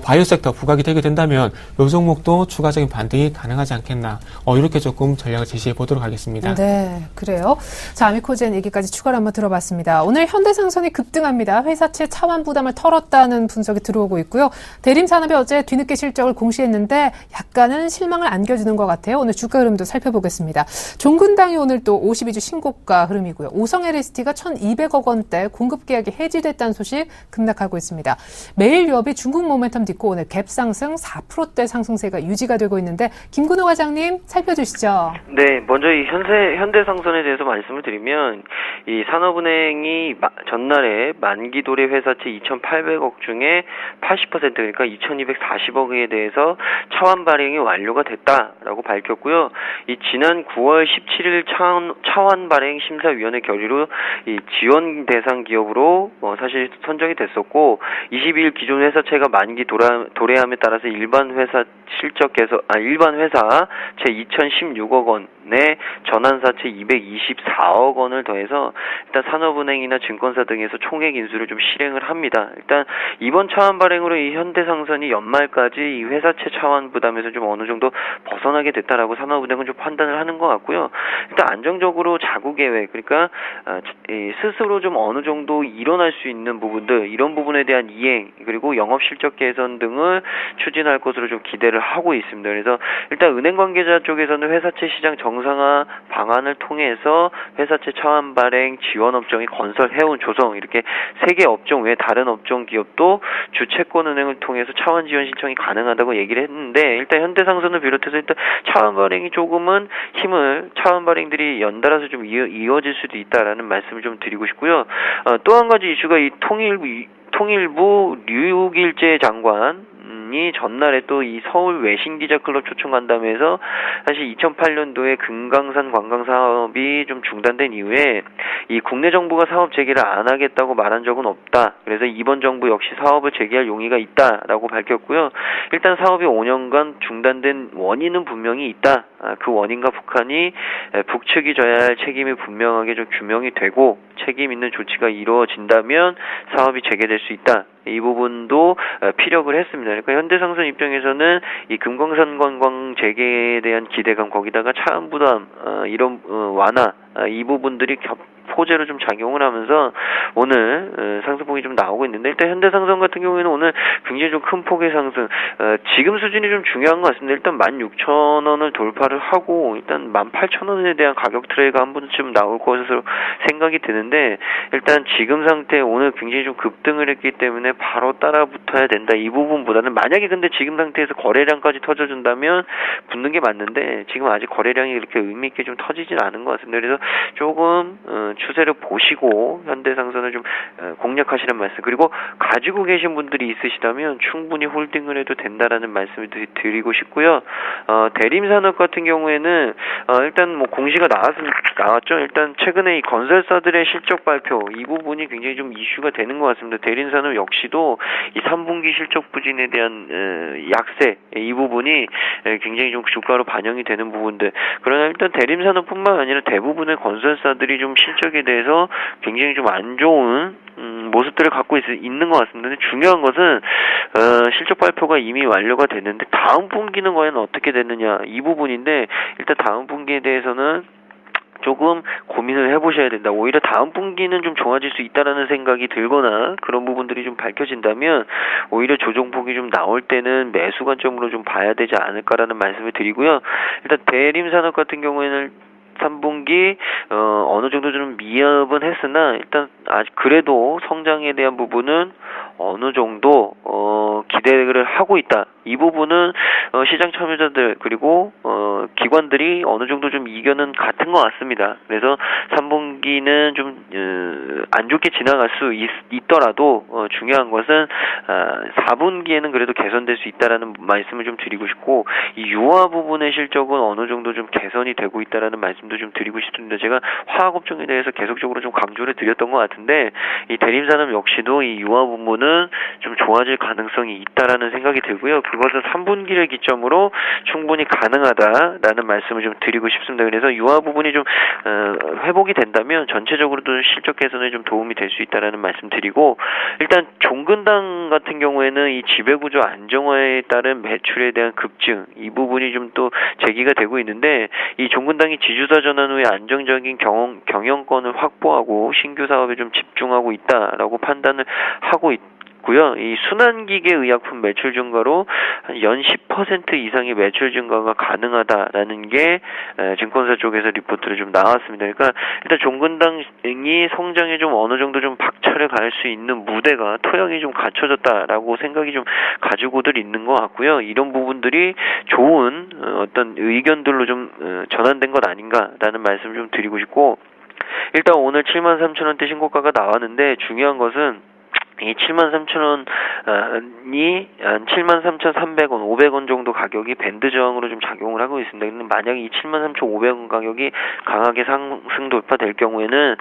바이오 섹터 부각이 되게 된다면 이 종목도 추가적인 반등이 가능하지 않겠나, 이렇게 조금 전략을 제시해 보도록 하겠습니다. 네, 그래요. 자, 아미코젠 얘기까지 추가로 한번 들어봤습니다. 오늘 현대상선이 급등합니다. 회사채 차환 부담을 털었다는 분석이 들어오고 있고요. 대림산업이 어제 뒤늦게 실적을 공시했는데 약간은 실망을 안겨주는 것 같아요. 오늘 주가 흐름도 살펴보겠습니다. 종근당이 오늘 또 52주 신고가 흐름이고요. 오성 LST가 1,200억 원대 공급 계약이 해지됐다는 소식 급락하고 있습니다. 매일 유업이 중국 모멘텀 딛고 오늘 갭 상승 4%대 상승세가 유지가 되고 있는데 김근호 과장님 살펴주시죠. 네, 먼저 이 현대상선에 대해서 말씀을 드리면 이 산업은행이 전날에 만기 도래 회사채 2,800억 중에 80% 그러니까 2,240억에 대해서 차환 발행이 완료가 됐다라고 밝혔고요. 이 지난 9월 17일 차환 발행 심사위원회 결의로 이 지원 대상 기업으로 사실 선정이 됐었고 22일 기존 회사채가 만기 도래함에 따라서 일반 회사 제 2,016억 원에 전환사채 224억 원을 더해서 일단 산업은행이나 증권사 등에서 총액 인수를 좀 실행을 합니다. 일단 이번 차환 발행으로 이 현대상선이 연말까지 이 회사채 차환 부담에서 좀 어느 정도 벗어나게 됐다라고 산업은행은 좀 판단을 하는 것 같고요. 일단 안정적으로 자구 계획, 그러니까 스스로 좀 어느 정도 일어날 수 있는 부분들, 이런 부분에 대한 이행 그리고 영업 실적 개선 등을 추진할 것으로 좀 기대를 하고 있습니다. 그래서 일단 은행 관계자 쪽에서는 회사채 시장 정상화 방안을 통해서 회사채 차환 발행 지원 업종이 건설, 해운, 조성 이렇게 3개 업종 외 다른 업종 기업도 주채권은행을 통해서 차환 지원 신청이 가능하다고 얘기를 했는데, 일단 현대상선을 비롯해서 일단 차환 발행이 조금은 차환 발행들이 연달아서 좀 이어질 수도 있다라는 말씀을 좀 드리고 싶고요. 또 한 가지 이슈가 이 통일부 류일재 장관이 전날에 또 이 서울 외신기자클럽 초청 간담회에서 사실 2008년도에 금강산 관광 사업이 좀 중단된 이후에 이 국내 정부가 사업 재개를 안 하겠다고 말한 적은 없다. 그래서 이번 정부 역시 사업을 재개할 용의가 있다라고 밝혔고요. 일단 사업이 5년간 중단된 원인은 분명히 있다. 그 원인과 북측이 져야 할 책임이 분명하게 좀 규명이 되고 책임 있는 조치가 이루어진다면 사업이 재개될 수 있다. 이 부분도 피력을 했습니다. 그러니까 현대상선 입장에서는 이 금강산 관광 재개에 대한 기대감, 거기다가 차환 부담 이런 완화 이 부분들이 호재로 좀 작용을 하면서 오늘 상승폭이 좀 나오고 있는데, 일단 현대상선 같은 경우에는 오늘 굉장히 좀 큰 폭의 상승, 지금 수준이 좀 중요한 것 같습니다. 일단 16,000원을 돌파를 하고 일단 18,000원에 대한 가격 트레이가 한 번쯤 나올 것으로 생각이 드는데, 일단 지금 상태 오늘 굉장히 좀 급등을 했기 때문에 바로 따라 붙어야 된다. 이 부분보다는 만약에 근데 지금 상태에서 거래량까지 터져준다면 붙는 게 맞는데 지금 아직 거래량이 그렇게 의미 있게 좀 터지진 않은 것 같습니다. 그래서 조금 추세를 보시고 현대상선을 좀 공략하시는 말씀, 그리고 가지고 계신 분들이 있으시다면 충분히 홀딩을 해도 된다라는 말씀을 드리고 싶고요. 대림산업 같은 경우에는 일단 뭐 공시가 나왔죠. 일단 최근에 이 건설사들의 실적 발표 이 부분이 굉장히 좀 이슈가 되는 것 같습니다. 대림산업 역시도 이 3분기 실적 부진에 대한 약세 이 부분이 굉장히 좀 주가로 반영이 되는 부분들. 그러나 일단 대림산업뿐만 아니라 대부분의 건설사들이 좀 실적에 대해서 굉장히 좀 안 좋은 모습들을 갖고 있는 것 같습니다. 근데 중요한 것은 실적 발표가 이미 완료가 됐는데 다음 분기는 과연 어떻게 됐느냐 이 부분인데, 일단 다음 분기에 대해서는 조금 고민을 해보셔야 된다. 오히려 다음 분기는 좀 좋아질 수 있다라는 생각이 들거나 그런 부분들이 좀 밝혀진다면 오히려 조정폭이 좀 나올 때는 매수 관점으로 좀 봐야 되지 않을까라는 말씀을 드리고요. 일단 대림산업 같은 경우에는 3분기 어느 정도 좀 미흡은 했으나 일단 아직 그래도 성장에 대한 부분은 어느 정도 기대를 하고 있다. 이 부분은 시장 참여자들 그리고 기관들이 어느 정도 좀 이견은 같은 것 같습니다. 그래서 3분기는 좀 안 좋게 지나갈 수 있더라도 중요한 것은 4분기에는 그래도 개선될 수 있다라는 말씀을 좀 드리고 싶고, 이 유화 부분의 실적은 어느 정도 좀 개선이 되고 있다라는 말씀도 좀 드리고 싶습니다. 제가 화학업종에 대해서 계속적으로 좀 강조를 드렸던 것 같은데 이 대림산업 역시도 이 유화 부분은 좀 좋아질 가능성이 있다라는 생각이 들고요. 그것은 3분기를 기점으로 충분히 가능하다라는 말씀을 좀 드리고 싶습니다. 그래서 유화 부분이 좀 회복이 된다면 전체적으로도 실적 개선에 좀 도움이 될 수 있다라는 말씀 드리고, 일단 종근당 같은 경우에는 이 지배구조 안정화에 따른 매출에 대한 급증 이 부분이 좀 또 제기가 되고 있는데, 이 종근당이 지주사 전환 후에 안정적인 경영권을 확보하고 신규 사업에 좀 집중하고 있다라고 판단을 하고 있고요. 이 순환기계 의약품 매출 증가로 연 10% 이상의 매출 증가가 가능하다라는 게 증권사 쪽에서 리포트를 좀 나왔습니다. 그러니까 일단 종근당이 성장에 좀 어느 정도 좀 박차를 가할 수 있는 무대가 토양이 좀 갖춰졌다라고 생각이 좀 가지고들 있는 것 같고요. 이런 부분들이 좋은 어떤 의견들로 좀 전환된 것 아닌가라는 말씀 좀 드리고 싶고, 일단 오늘 73,000원대 신고가가 나왔는데 중요한 것은 이 73,000원이 한 73,300원, 500원 정도 가격이 밴드 저항으로 좀 작용을 하고 있습니다. 근데 만약에 이 73,500원 가격이 강하게 상승 돌파될 경우에는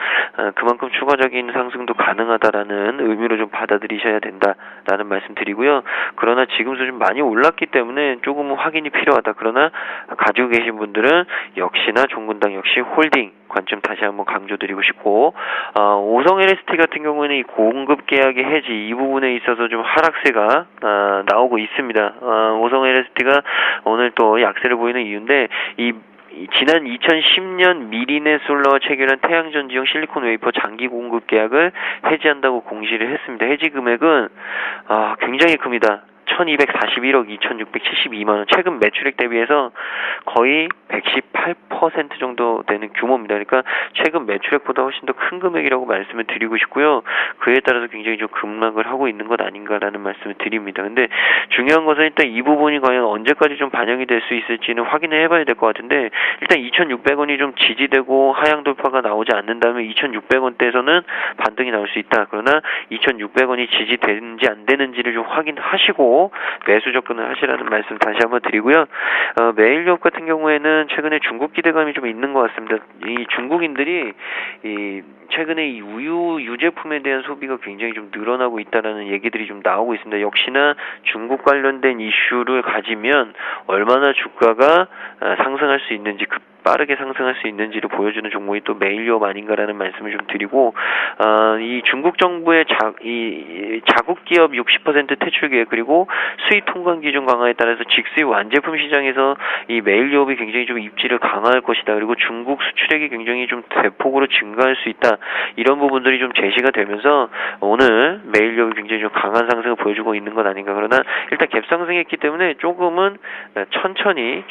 그만큼 추가적인 상승도 가능하다라는 의미로 좀 받아들이셔야 된다라는 말씀 드리고요. 그러나 지금 수준 많이 올랐기 때문에 조금은 확인이 필요하다. 그러나 가지고 계신 분들은 역시나 종근당 역시 홀딩 관점 다시 한번 강조드리고 싶고, 오성 LST 같은 경우에는 이 공급 계약의 해지 이 부분에 있어서 좀 하락세가 나오고 있습니다. 오성 LST가 오늘 또 약세를 보이는 이유인데 이 지난 2010년 미리네 솔라와 체결한 태양전 지형 실리콘 웨이퍼 장기 공급 계약을 해지한다고 공시를 했습니다. 해지 금액은 굉장히 큽니다. 1241억 2672만 원. 최근 매출액 대비해서 거의 118% 정도 되는 규모입니다. 그러니까 최근 매출액보다 훨씬 더 큰 금액이라고 말씀을 드리고 싶고요. 그에 따라서 굉장히 좀 급락을 하고 있는 것 아닌가라는 말씀을 드립니다. 근데 중요한 것은 일단 이 부분이 과연 언제까지 좀 반영이 될 수 있을지는 확인을 해봐야 될 것 같은데, 일단 2,600원이 좀 지지되고 하향 돌파가 나오지 않는다면 2,600원대에서는 반등이 나올 수 있다. 그러나 2,600원이 지지되는지 안 되는지를 좀 확인하시고 매수 접근을 하시라는 말씀 다시 한번 드리고요. 메일유업 같은 경우에는 최근에 중국 기대감이 좀 있는 것 같습니다. 이 중국인들이 최근에 이 우유 유제품에 대한 소비가 굉장히 좀 늘어나고 있다라는 얘기들이 좀 나오고 있습니다. 역시나 중국 관련된 이슈를 가지면 얼마나 주가가 상승할 수 있는지, 빠르게 상승할 수 있는지를 보여주는 종목이 또 메일유업 아닌가라는 말씀을 좀 드리고, 이 중국 정부의 자국 기업 60% 퇴출 계획, 그리고 수입 통관 기준 강화에 따라서 직수입 완제품 시장에서 이 메일유업이 굉장히 좀 입지를 강화할 것이다. 그리고 중국 수출액이 굉장히 좀 대폭으로 증가할 수 있다. 이런 부분들이 좀 제시가 되면서 오늘 메일유업이 굉장히 좀 강한 상승을 보여주고 있는 것 아닌가. 그러나 일단 갭 상승했기 때문에 조금은 천천히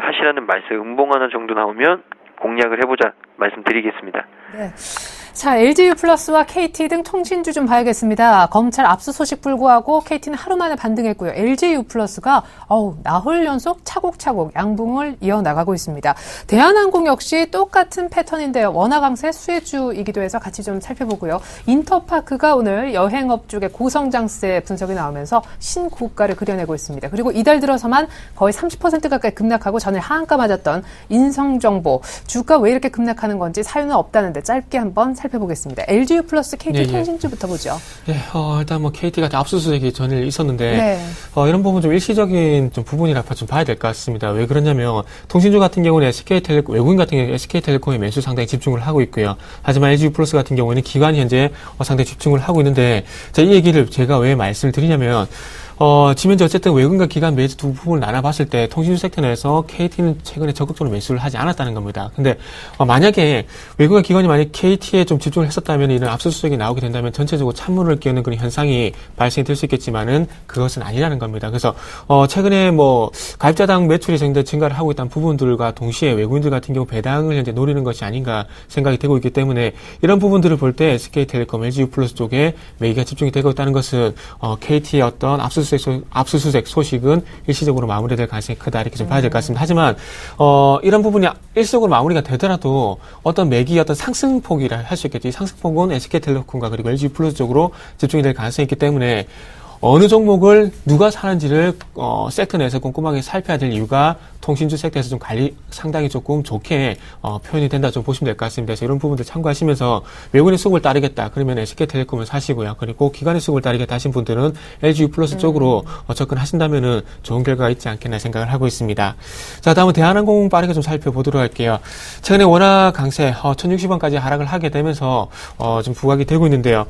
하시라는 말씀, 음봉 하나 정도 나오면 공략을 해보자 말씀드리겠습니다. 네. 자, LG유플러스와 KT 등 통신주 좀 봐야겠습니다. 검찰 압수소식 불구하고 KT는 하루 만에 반등했고요. LG유플러스가 나흘 연속 차곡차곡 양봉을 이어나가고 있습니다. 대한항공 역시 똑같은 패턴인데요. 원화 강세 수혜주이기도 해서 같이 좀 살펴보고요. 인터파크가 오늘 여행업 쪽의 고성장세 분석이 나오면서 신고가를 그려내고 있습니다. 그리고 이달 들어서만 거의 30% 가까이 급락하고 전일 하한가 맞았던 인성정보. 주가 왜 이렇게 급락하는 건지 사유는 없다는데 짧게 한번 살펴보겠습니다. LG유플러스, KT 통신주부터 보죠. 네, 일단 KT가 압수수색이 전일 있었는데, 네. 이런 부분 좀 일시적인 좀 부분이라 좀 봐야 될 것 같습니다. 왜 그러냐면, 통신주 같은 경우는 SK텔레콤, 외국인 같은 경우는 SK텔레콤의 매수 상당히 집중을 하고 있고요. 하지만 LG유플러스 같은 경우에는 기관이 현재 상당히 집중을 하고 있는데, 이 얘기를 제가 왜 말씀을 드리냐면, 지금 현재 어쨌든 외국인과 기관 매수 두 부분을 나눠봤을 때 통신주 섹터에서 KT는 최근에 적극적으로 매수를 하지 않았다는 겁니다. 근데 만약에 외국인과 기관이 만약 KT에 좀 집중을 했었다면 이런 압수수색이 나오게 된다면 전체적으로 찬물을 끼얹는 그런 현상이 발생이 될 수 있겠지만은 그것은 아니라는 겁니다. 그래서 최근에 가입자당 매출이 증가를 하고 있다는 부분들과 동시에 외국인들 같은 경우 배당을 현재 노리는 것이 아닌가 생각이 되고 있기 때문에 이런 부분들을 볼 때 SK텔레콤, LG유플러스 쪽에 매기가 집중이 되고 있다는 것은 KT의 어떤 압수수색 소식은 일시적으로 마무리될 가능성이 크다 이렇게 좀 봐야 될 것 같습니다. 하지만 이런 부분이 일시적으로 마무리가 되더라도 어떤 매기 어떤 상승폭이라 할 수 있겠죠. 이 상승폭은 SK텔레콤과 그리고 LG유플러스 쪽으로 집중이 될 가능성이 있기 때문에 어느 종목을 누가 사는지를 섹터 내에서 꼼꼼하게 살펴야 될 이유가 통신주 섹터에서 좀 상당히 조금 좋게 표현이 된다 좀 보시면 될 것 같습니다. 그래서 이런 부분들 참고하시면서 외국인의 수급을 따르겠다. 그러면 SK텔레콤을 사시고요. 그리고 기관의 수급을 따르겠다 하신 분들은 LG유플러스 쪽으로 접근하신다면은 좋은 결과가 있지 않겠나 생각을 하고 있습니다. 자, 다음은 대한항공 빠르게 좀 살펴보도록 할게요. 최근에 원화 강세 1,060원까지 하락을 하게 되면서 좀 부각이 되고 있는데요.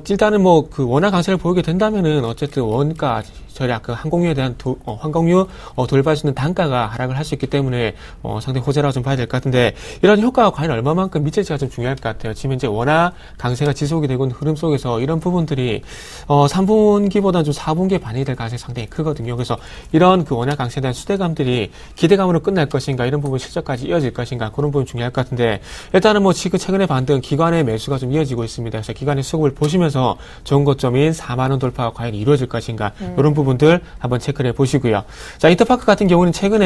일단은 그 원화 강세를 보이게 된다면은 어쨌든 원가 전략 항공유에 대한 항공유 돌발 수 있는 단가가 하락을 할 수 있기 때문에 상당히 호재라고 좀 봐야 될 것 같은데 이런 효과가 과연 얼마만큼 미칠지가 좀 중요할 것 같아요. 지금 현재 원화 강세가 지속이 되고 있는 흐름 속에서 이런 부분들이 3분기보다는 좀 4분기에 반영이 될 가능성이 상당히 크거든요. 그래서 이런 그 원화 강세에 대한 수대감들이 기대감으로 끝날 것인가, 이런 부분 실적까지 이어질 것인가, 그런 부분 중요할 것 같은데 일단은 지금 최근에 반등 기관의 매수가 좀 이어지고 있습니다. 그래서 기관의 수급을 보시면서 좋은 고점인 4만 원 돌파가 과연 이루어질 것인가, 이런 부분들 한번 체크를 해보시고요. 자, 인터파크 같은 경우는 최근에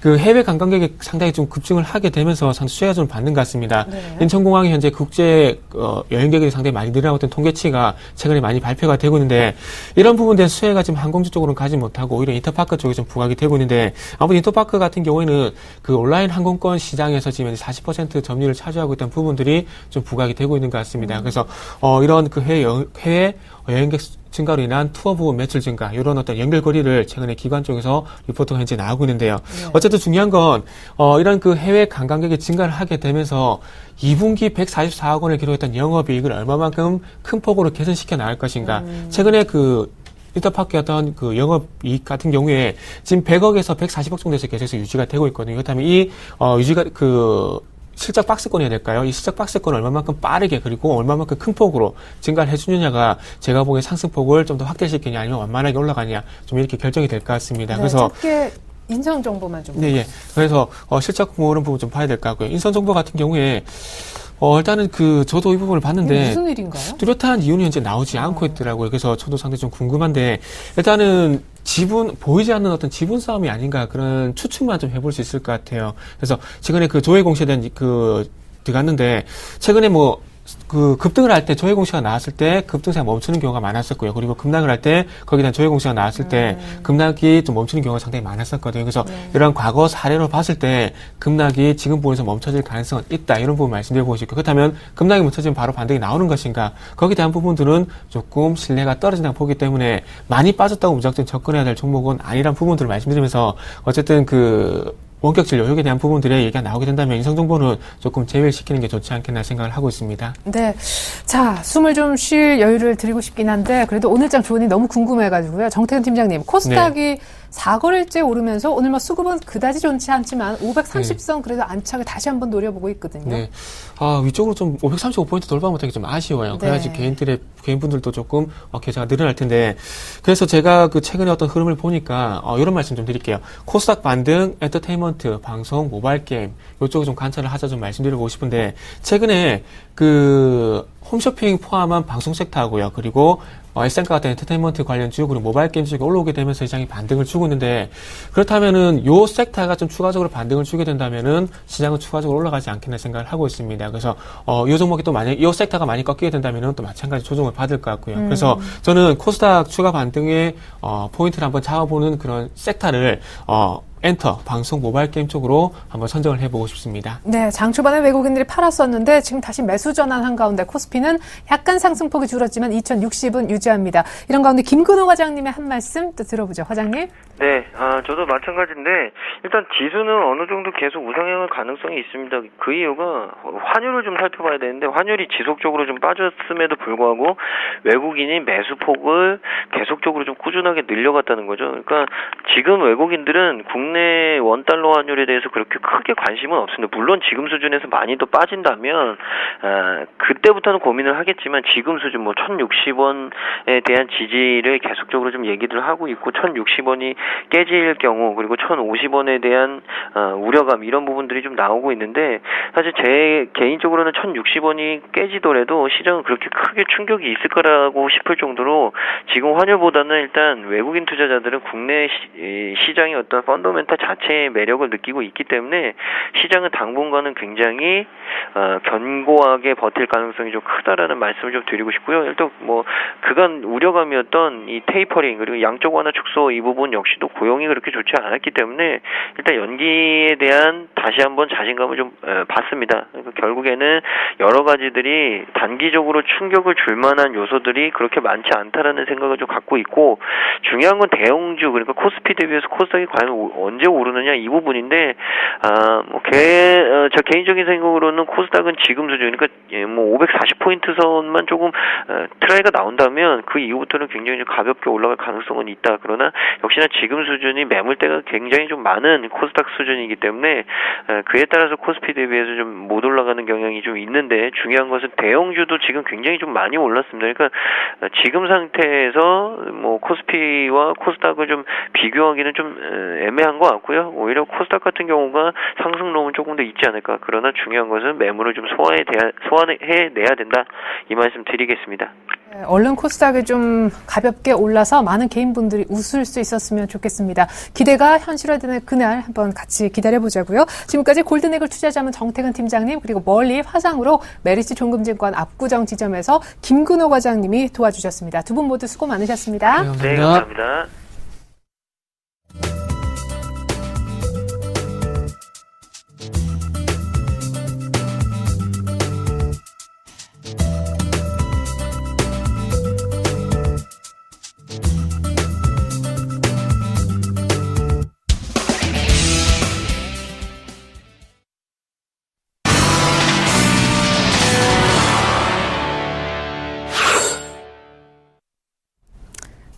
그 해외 관광객이 상당히 좀 급증을 하게 되면서 수혜가 좀 받는 것 같습니다. 네. 인천공항이 현재 국제 여행객이 상당히 많이 늘어나고 있던 통계치가 최근에 많이 발표가 되고 있는데 이런 부분에 대한 수혜가 지금 항공주 쪽으로는 가지 못하고 오히려 인터파크 쪽에 좀 부각이 되고 있는데 아무튼 인터파크 같은 경우에는 그 온라인 항공권 시장에서 지금 40% 점유율을 차지하고 있던 부분들이 좀 부각이 되고 있는 것 같습니다. 그래서 이런 그 해외 여행객 증가로 인한 투어 부분 매출 증가, 이런 어떤 연결고리를 최근에 기관 쪽에서 리포트가 현재 나오고 있는데요. 네. 어쨌든 중요한 건 이런 그 해외 관광객이 증가를 하게 되면서 2분기 144억 원을 기록했던 영업이익을 얼마만큼 큰 폭으로 개선시켜 나갈 것인가. 최근에 그 인터파크의 어떤 그 영업이익 같은 경우에 지금 100억에서 140억 정도에서 계속해서 유지가 되고 있거든요. 그렇다면 이 유지가 실적 박스권이어야 될까요? 이 실적 박스권을 얼마만큼 빠르게 그리고 얼마만큼 큰 폭으로 증가를 해주느냐가 제가 보기엔 상승폭을 좀 더 확대시키냐 아니면 완만하게 올라가냐 좀 이렇게 결정이 될 것 같습니다. 네, 그래서 짧게 인성 정보만 좀. 네, 예. 그래서 실적 그런 부분 좀 봐야 될 것 같고요. 인선 정보 같은 경우에 일단은 저도 이 부분을 봤는데 무슨 일인가요? 뚜렷한 이유는 현재 나오지 않고 있더라고요. 그래서 저도 상당히 좀 궁금한데 일단은 보이지 않는 어떤 지분 싸움이 아닌가 그런 추측만 좀 해볼 수 있을 것 같아요. 그래서 최근에 조회 공시에 대한 들어갔는데 최근에 급등을 할 때 조회 공시가 나왔을 때 급등세가 멈추는 경우가 많았었고요. 그리고 급락을 할 때 거기에 대한 조회 공시가 나왔을 때 급락이 좀 멈추는 경우가 상당히 많았었거든요. 그래서 이런 과거 사례로 봤을 때 급락이 지금 부분에서 멈춰질 가능성은 있다. 이런 부분 말씀드려보고 싶고 그렇다면 급락이 멈춰지면 바로 반등이 나오는 것인가? 거기에 대한 부분들은 조금 신뢰가 떨어진다고 보기 때문에 많이 빠졌다고 무작정 접근해야 될 종목은 아니란 부분들을 말씀드리면서 어쨌든 원격질 요격에 대한 부분들의 얘기가 나오게 된다면 인성정보는 조금 제외시키는 게 좋지 않겠나 생각을 하고 있습니다. 네. 자, 숨을 좀 쉴 여유를 드리고 싶긴 한데, 그래도 오늘장 조언이 너무 궁금해가지고요. 정태근 팀장님, 코스닥이 4거래일째 오르면서 오늘 수급은 그다지 좋지 않지만 530선 그래도 안착을 다시 한번 노려보고 있거든요. 네. 위쪽으로 좀 535포인트 돌파 못하기 좀 아쉬워요. 네. 그래야지 개인분들도 조금 계좌가 늘어날 텐데. 그래서 제가 최근에 어떤 흐름을 보니까 이런 말씀 좀 드릴게요. 코스닥 반등, 엔터테인먼트, 방송, 모바일 게임 이쪽을 좀 관찰을 하자 좀 말씀드리고 싶은데 최근에 홈쇼핑 포함한 방송 섹터하고요. 그리고 SNK 같은 엔터테인먼트 관련주 그리고 모바일 게임 쪽이 올라오게 되면서 시장이 반등을 주고 있는데 그렇다면은 요 섹터가 좀 추가적으로 반등을 주게 된다면은 시장은 추가적으로 올라가지 않겠나 생각을 하고 있습니다. 그래서 요 종목이 또 만약 요 섹터가 많이 꺾이게 된다면은 또 마찬가지 조정을 받을 것 같고요. 그래서 저는 코스닥 추가 반등의 포인트를 한번 잡아보는 그런 섹터를 엔터, 방송, 모바일 게임 쪽으로 한번 선정을 해보고 싶습니다. 네, 장 초반에 외국인들이 팔았었는데 지금 다시 매수 전환한 가운데 코스피는 약간 상승폭이 줄었지만 2060은 유지합니다. 이런 가운데 김근호 과장님의 한 말씀 또 들어보죠. 과장님. 네, 저도 마찬가지인데 일단 지수는 어느 정도 계속 우상향할 가능성이 있습니다. 그 이유가 환율을 좀 살펴봐야 되는데 환율이 지속적으로 좀 빠졌음에도 불구하고 외국인이 매수폭을 계속적으로 좀 꾸준하게 늘려갔다는 거죠. 그러니까 지금 외국인들은 국내 원달러 환율에 대해서 그렇게 크게 관심은 없습니다. 물론 지금 수준에서 많이 더 빠진다면 그때부터는 고민을 하겠지만 지금 수준 1,060원에 대한 지지를 계속적으로 좀 얘기를 하고 있고 1,060원이 깨질 경우 그리고 1,050원에 대한 우려감 이런 부분들이 좀 나오고 있는데 사실 제 개인적으로는 1,060원이 깨지더라도 시장은 그렇게 크게 충격이 있을 거라고 싶을 정도로 지금 환율보다는 일단 외국인 투자자들은 국내 시장의 어떤 펀더멘탈 자체의 매력을 느끼고 있기 때문에 시장은 당분간은 굉장히 견고하게 버틸 가능성이 좀 크다라는 말씀을 좀 드리고 싶고요. 일단 그간 우려감이었던 이 테이퍼링 그리고 양적 완화 축소 이 부분 역시도 고용이 그렇게 좋지 않았기 때문에 일단 연기에 대한 다시 한번 자신감을 좀 받습니다. 그러니까 결국에는 여러 가지들이 단기적으로 충격을 줄 만한 요소들이 그렇게 많지 않다라는 생각을 좀 갖고 있고 중요한 건 대형주 그러니까 코스피 대비해서 코스닥이 과연 언제 오르느냐 이 부분인데 저 개인적인 생각으로는 코스닥은 지금 수준 그러니까 540포인트 선만 조금 트라이가 나온다면 그 이후부터는 굉장히 가볍게 올라갈 가능성은 있다. 그러나 역시나 지금 수준이 매물대가 굉장히 좀 많은 코스닥 수준이기 때문에 그에 따라서 코스피 대비해서 좀 못 올라가는 경향이 좀 있는데 중요한 것은 대형주도 지금 굉장히 좀 많이 올랐습니다. 그러니까 지금 상태에서 코스피와 코스닥을 좀 비교하기는 좀 애매한 것 같고요. 오히려 코스닥 같은 경우가 상승론은 조금 더 있지 않을까. 그러나 중요한 것은 매물을 좀 소화해내야 된다. 이 말씀 드리겠습니다. 네, 얼른 코스닥이 좀 가볍게 올라서 많은 개인분들이 웃을 수 있었으면 좋겠습니다. 기대가 현실화되는 그날 한번 같이 기다려보자고요. 지금까지 골든에글 투자자문 정태근 팀장님 그리고 멀리 화상으로 메리츠 종금증권 압구정 지점에서 김근호 과장님이 도와주셨습니다. 두 분 모두 수고 많으셨습니다. 네, 감사합니다.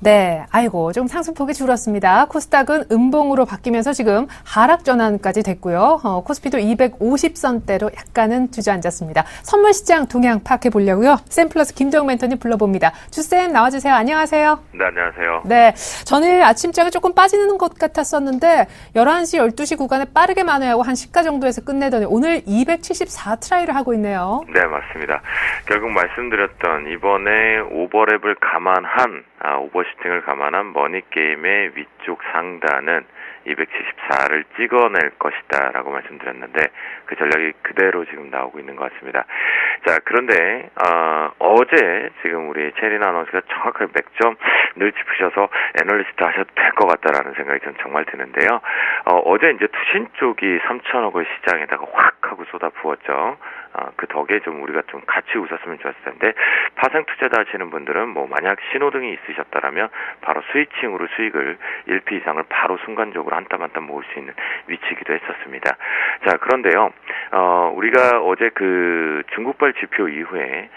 네, 아이고 좀 상승폭이 줄었습니다. 코스닥은 음봉으로 바뀌면서 지금 하락 전환까지 됐고요. 코스피도 250선대로 약간은 주저앉았습니다. 선물 시장 동향 파악해 보려고요. 샘플러스 김정 멘토님 불러봅니다. 주쌤 나와주세요. 안녕하세요. 네, 안녕하세요. 네, 전일 아침장에 조금 빠지는 것 같았었는데 11시, 12시 구간에 빠르게 만회하고 한 시가 정도에서 끝내더니 오늘 274 트라이를 하고 있네요. 네, 맞습니다. 결국 말씀드렸던 이번에 오버랩을 감안한 오버슈팅을 감안한 머니게임의 위쪽 상단은 274를 찍어낼 것이다 라고 말씀드렸는데 그 전략이 그대로 지금 나오고 있는 것 같습니다. 자, 그런데 어제 지금 우리 체린 아나운서가 정확하게 맥점을 짚으셔서 애널리스트 하셔도 될 것 같다라는 생각이 전 정말 드는데요. 어제 이제 투신 쪽이 3천억을 시장에다가 확 하고 쏟아부었죠. 그 덕에 좀 우리가 좀 같이 웃었으면 좋았을 텐데 파생 투자자 하시는 분들은 뭐 만약 신호등이 있으셨다라면 바로 스위칭으로 수익을 1피 이상을 바로 순간적으로 한 땀 한 땀 모을 수 있는 위치이기도 했었습니다. 자, 그런데요, 우리가 어제 그 중국발 지표 이후에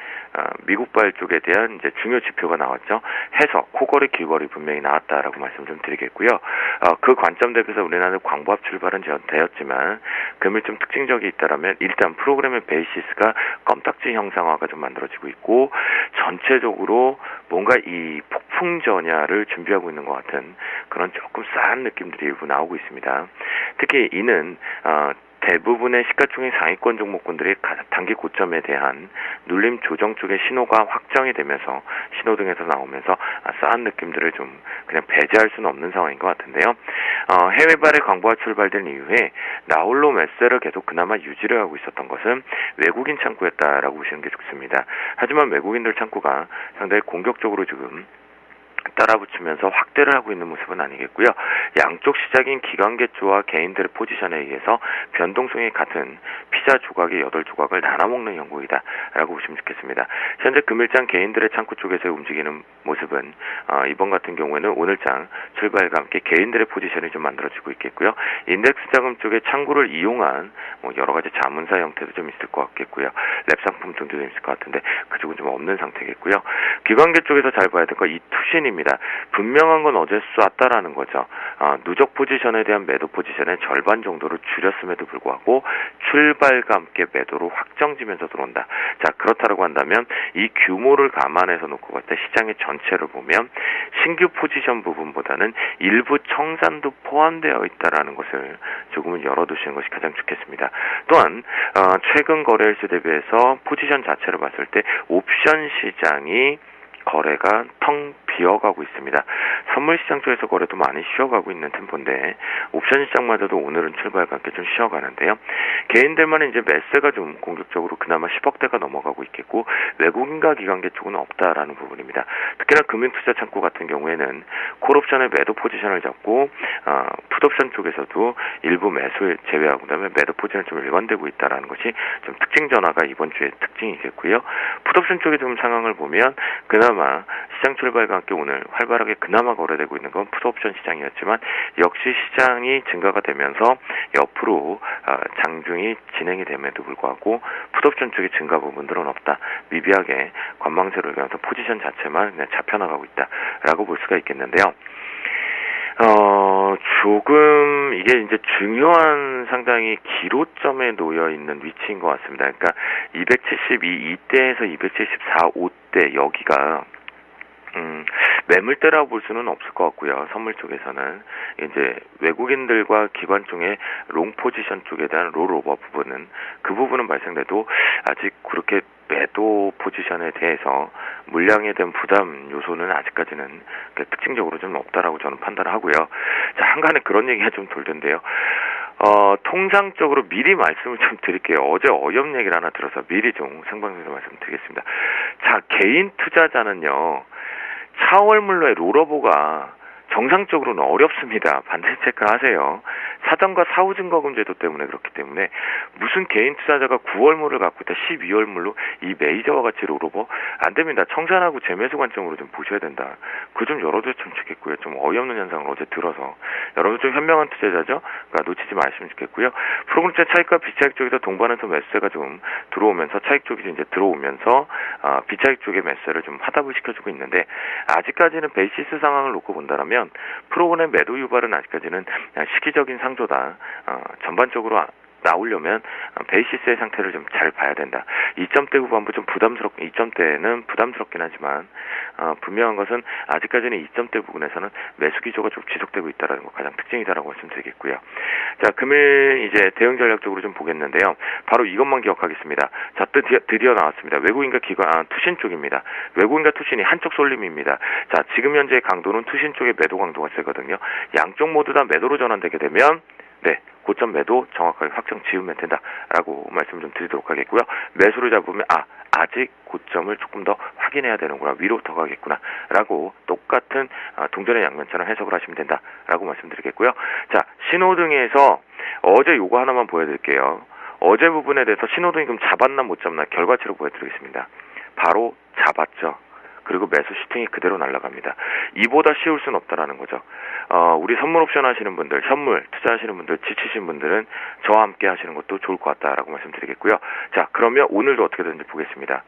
미국발 쪽에 대한 이제 중요 지표가 나왔죠. 해서 코거리, 길거리 분명히 나왔다라고 말씀 좀 드리겠고요. 그 관점 대비해서 우리나라는 광부합 출발은 되었지만 금일 좀 특징적이 있다라면 일단 프로그램의 베이시스가 껌딱지 형상화가 좀 만들어지고 있고 전체적으로 뭔가 이 폭풍 전야를 준비하고 있는 것 같은 그런 조금 싸한 느낌들이 일부 나오고 있습니다. 특히 이는 대부분의 시가총액 상위권 종목군들이 단기 고점에 대한 눌림 조정 쪽의 신호가 확정이 되면서 신호등에서 나오면서 싸한 느낌들을 좀 그냥 배제할 수는 없는 상황인 것 같은데요. 해외발의 광부가 출발된 이후에 라울로 매세를 계속 그나마 유지를 하고 있었던 것은 외국인 창구였다라고 보시는 게 좋습니다. 하지만 외국인들 창구가 상당히 공격적으로 지금 따라붙이면서 확대를 하고 있는 모습은 아니겠고요. 양쪽 시작인 기관계주와 개인들의 포지션에 의해서 변동성이 같은 피자 조각의 8조각을 나눠먹는 형국이다라고 보시면 좋겠습니다. 현재 금일장 개인들의 창구 쪽에서 움직이는 모습은 이번 같은 경우에는 오늘장 출발과 함께 개인들의 포지션이 좀 만들어지고 있겠고요. 인덱스 자금 쪽에 창구를 이용한 여러 가지 자문사 형태도 좀 있을 것 같겠고요. 랩 상품 정도 좀 있을 것 같은데 그쪽은 좀 없는 상태겠고요. 기관계 쪽에서 잘 봐야 될 거 이 투신입니다. 분명한 건 어제 쐈다라는 거죠. 누적 포지션에 대한 매도 포지션의 절반 정도를 줄였음에도 불구하고 출발과 함께 매도로 확정지면서 들어온다. 자, 그렇다고 한다면 이 규모를 감안해서 놓고 봤을 때 시장의 전체를 보면 신규 포지션 부분보다는 일부 청산도 포함되어 있다라는 것을 조금은 열어두시는 것이 가장 좋겠습니다. 또한 최근 거래일수 대비해서 포지션 자체를 봤을 때 옵션 시장이 거래가 텅 비어가고 있습니다. 선물 시장 쪽에서 거래도 많이 쉬어가고 있는 템포인데 옵션 시장마저도 오늘은 출발과 함께 좀 쉬어가는데요. 개인들만은 이제 매세가 좀 공격적으로 그나마 10억대가 넘어가고 있겠고 외국인과 기관계 쪽은 없다라는 부분입니다. 특히나 금융투자 창구 같은 경우에는 콜옵션의 매도 포지션을 잡고 풋옵션 쪽에서도 일부 매수를 제외하고 그다음에 매도 포지션을 좀 일관되고 있다라는 것이 좀 특징 전화가 이번 주의 특징이겠고요. 풋옵션 쪽의 좀 상황을 보면 그나마 시장 출발과 함께 오늘 활발하게 그나마 거래되고 있는 건 풋옵션 시장이었지만 역시 시장이 증가가 되면서 옆으로 장중이 진행이 됨에도 불구하고 풋옵션 쪽의 증가 부분들은 없다. 미비하게 관망세로 이겨서 포지션 자체만 그냥 잡혀나가고 있다라고 볼 수가 있겠는데요. 조금 이게 이제 중요한 상당히 기로점에 놓여 있는 위치인 것 같습니다. 그러니까 272 이때에서 274 5대 여기가 매물대라고 볼 수는 없을 것 같고요. 선물 쪽에서는 이제 외국인들과 기관 중에 롱 포지션 쪽에 대한 롤오버 부분은 그 부분은 발생돼도 아직 그렇게 매도 포지션에 대해서 물량에 대한 부담 요소는 아직까지는 특징적으로 좀 없다라고 저는 판단을 하고요. 자, 한간에 그런 얘기가 좀 돌던데요. 통상적으로 미리 말씀을 좀 드릴게요. 어제 어이없는 얘기를 하나 들어서 미리 좀 생방송에서 말씀드리겠습니다. 자, 개인 투자자는요. 4월 물러의 롤오버가 정상적으로는 어렵습니다. 반드시 체크하세요. 사전과 사후증거금 제도 때문에 그렇기 때문에 무슨 개인 투자자가 9월물을 갖고 있다 12월물로 이 메이저와 가치를 오르고 안 됩니다. 청산하고 재매수 관점으로 좀 보셔야 된다. 그거 좀 열어줬으면 좋겠고요. 좀 어이없는 현상을 어제 들어서 여러분 좀 현명한 투자자죠. 그러니까 놓치지 마시면 좋겠고요. 프로그램 차익과 비차익 쪽에서 동반해서 매수세가 좀 들어오면서 차익 쪽이 이제 들어오면서 비차익 쪽의 매수세를 좀 화답을 시켜주고 있는데 아직까지는 베이시스 상황을 놓고 본다라면 프로그램 매도 유발은 아직까지는 그냥 시기적인 상조다. 전반적으로 나오려면 베이시스의 상태를 좀 잘 봐야 된다. 2점대 후반부 좀 부담스럽고 2점대는 부담스럽긴 하지만 분명한 것은 아직까지는 2점대 부분에서는 매수 기조가 좀 지속되고 있다는 거 가장 특징이다라고 말씀드리겠고요. 자, 금일 이제 대응 전략적으로 좀 보겠는데요. 바로 이것만 기억하겠습니다. 자, 드디어 나왔습니다. 외국인과 투신 쪽입니다. 외국인과 투신이 한쪽 쏠림입니다. 자, 지금 현재의 강도는 투신 쪽의 매도 강도가 세거든요. 양쪽 모두 다 매도로 전환되게 되면 네, 고점 매도 정확하게 확정 지으면 된다라고 말씀을 좀 드리도록 하겠고요. 매수를 잡으면 아직 고점을 조금 더 확인해야 되는구나, 위로 더 가겠구나라고 똑같은 동전의 양면처럼 해석을 하시면 된다라고 말씀드리겠고요. 자, 신호등에서 어제 요거 하나만 보여드릴게요. 어제 부분에 대해서 신호등이 그럼 잡았나 못 잡나 결과치로 보여드리겠습니다. 바로 잡았죠. 그리고 매수 슈팅이 그대로 날아갑니다. 이보다 쉬울 수는 없다라는 거죠. 우리 선물 옵션 하시는 분들, 현물 투자하시는 분들, 지치신 분들은 저와 함께 하시는 것도 좋을 것 같다라고 말씀드리겠고요. 자, 그러면 오늘도 어떻게 되는지 보겠습니다.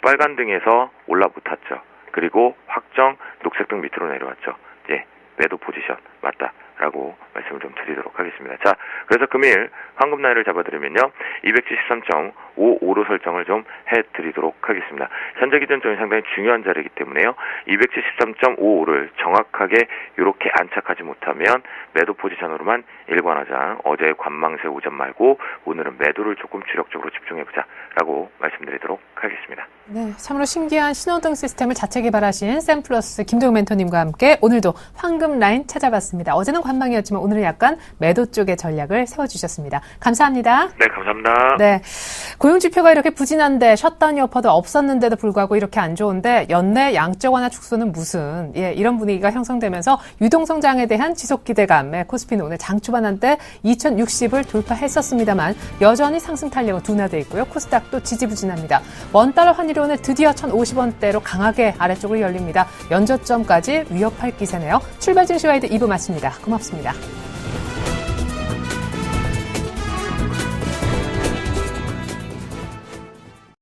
빨간 등에서 올라 붙었죠. 그리고 확정 녹색등 밑으로 내려왔죠. 예, 매도 포지션 맞다라고 말씀을 좀 드리도록 하겠습니다. 자, 그래서 금일 황금 라인을 잡아드리면요, 273.55로 설정을 좀 해드리도록 하겠습니다. 현재 기준점이 상당히 중요한 자리이기 때문에요, 273.55를 정확하게 이렇게 안착하지 못하면 매도 포지션으로만 일관하자. 어제의 관망세 오전 말고 오늘은 매도를 조금 주력적으로 집중해보자라고 말씀드리도록 하겠습니다. 네, 참으로 신기한 신호등 시스템을 자체 개발하신 샘플러스 김도영 멘토님과 함께 오늘도 황금 라인 찾아봤습니다. 어제는 관망이었지만 오늘은 약간 매도 쪽의 전략을 세워주셨습니다. 감사합니다. 네, 감사합니다. 네, 고용지표가 이렇게 부진한데 셧다운 여파도 없었는데도 불구하고 이렇게 안 좋은데 연내 양적 완화 축소는 무슨, 이런 분위기가 형성되면서 유동성장에 대한 지속 기대감에 코스피는 오늘 장 초반 한때 2060을 돌파했었습니다만 여전히 상승 탄력은 둔화돼 있고요. 코스닥도 지지부진합니다. 원달러 환율이 오늘 드디어 1,050원대로 강하게 아래쪽으로 열립니다. 연저점까지 위협할 기세네요. 출발 증시와이드 2부 마칩니다. 고맙습니다.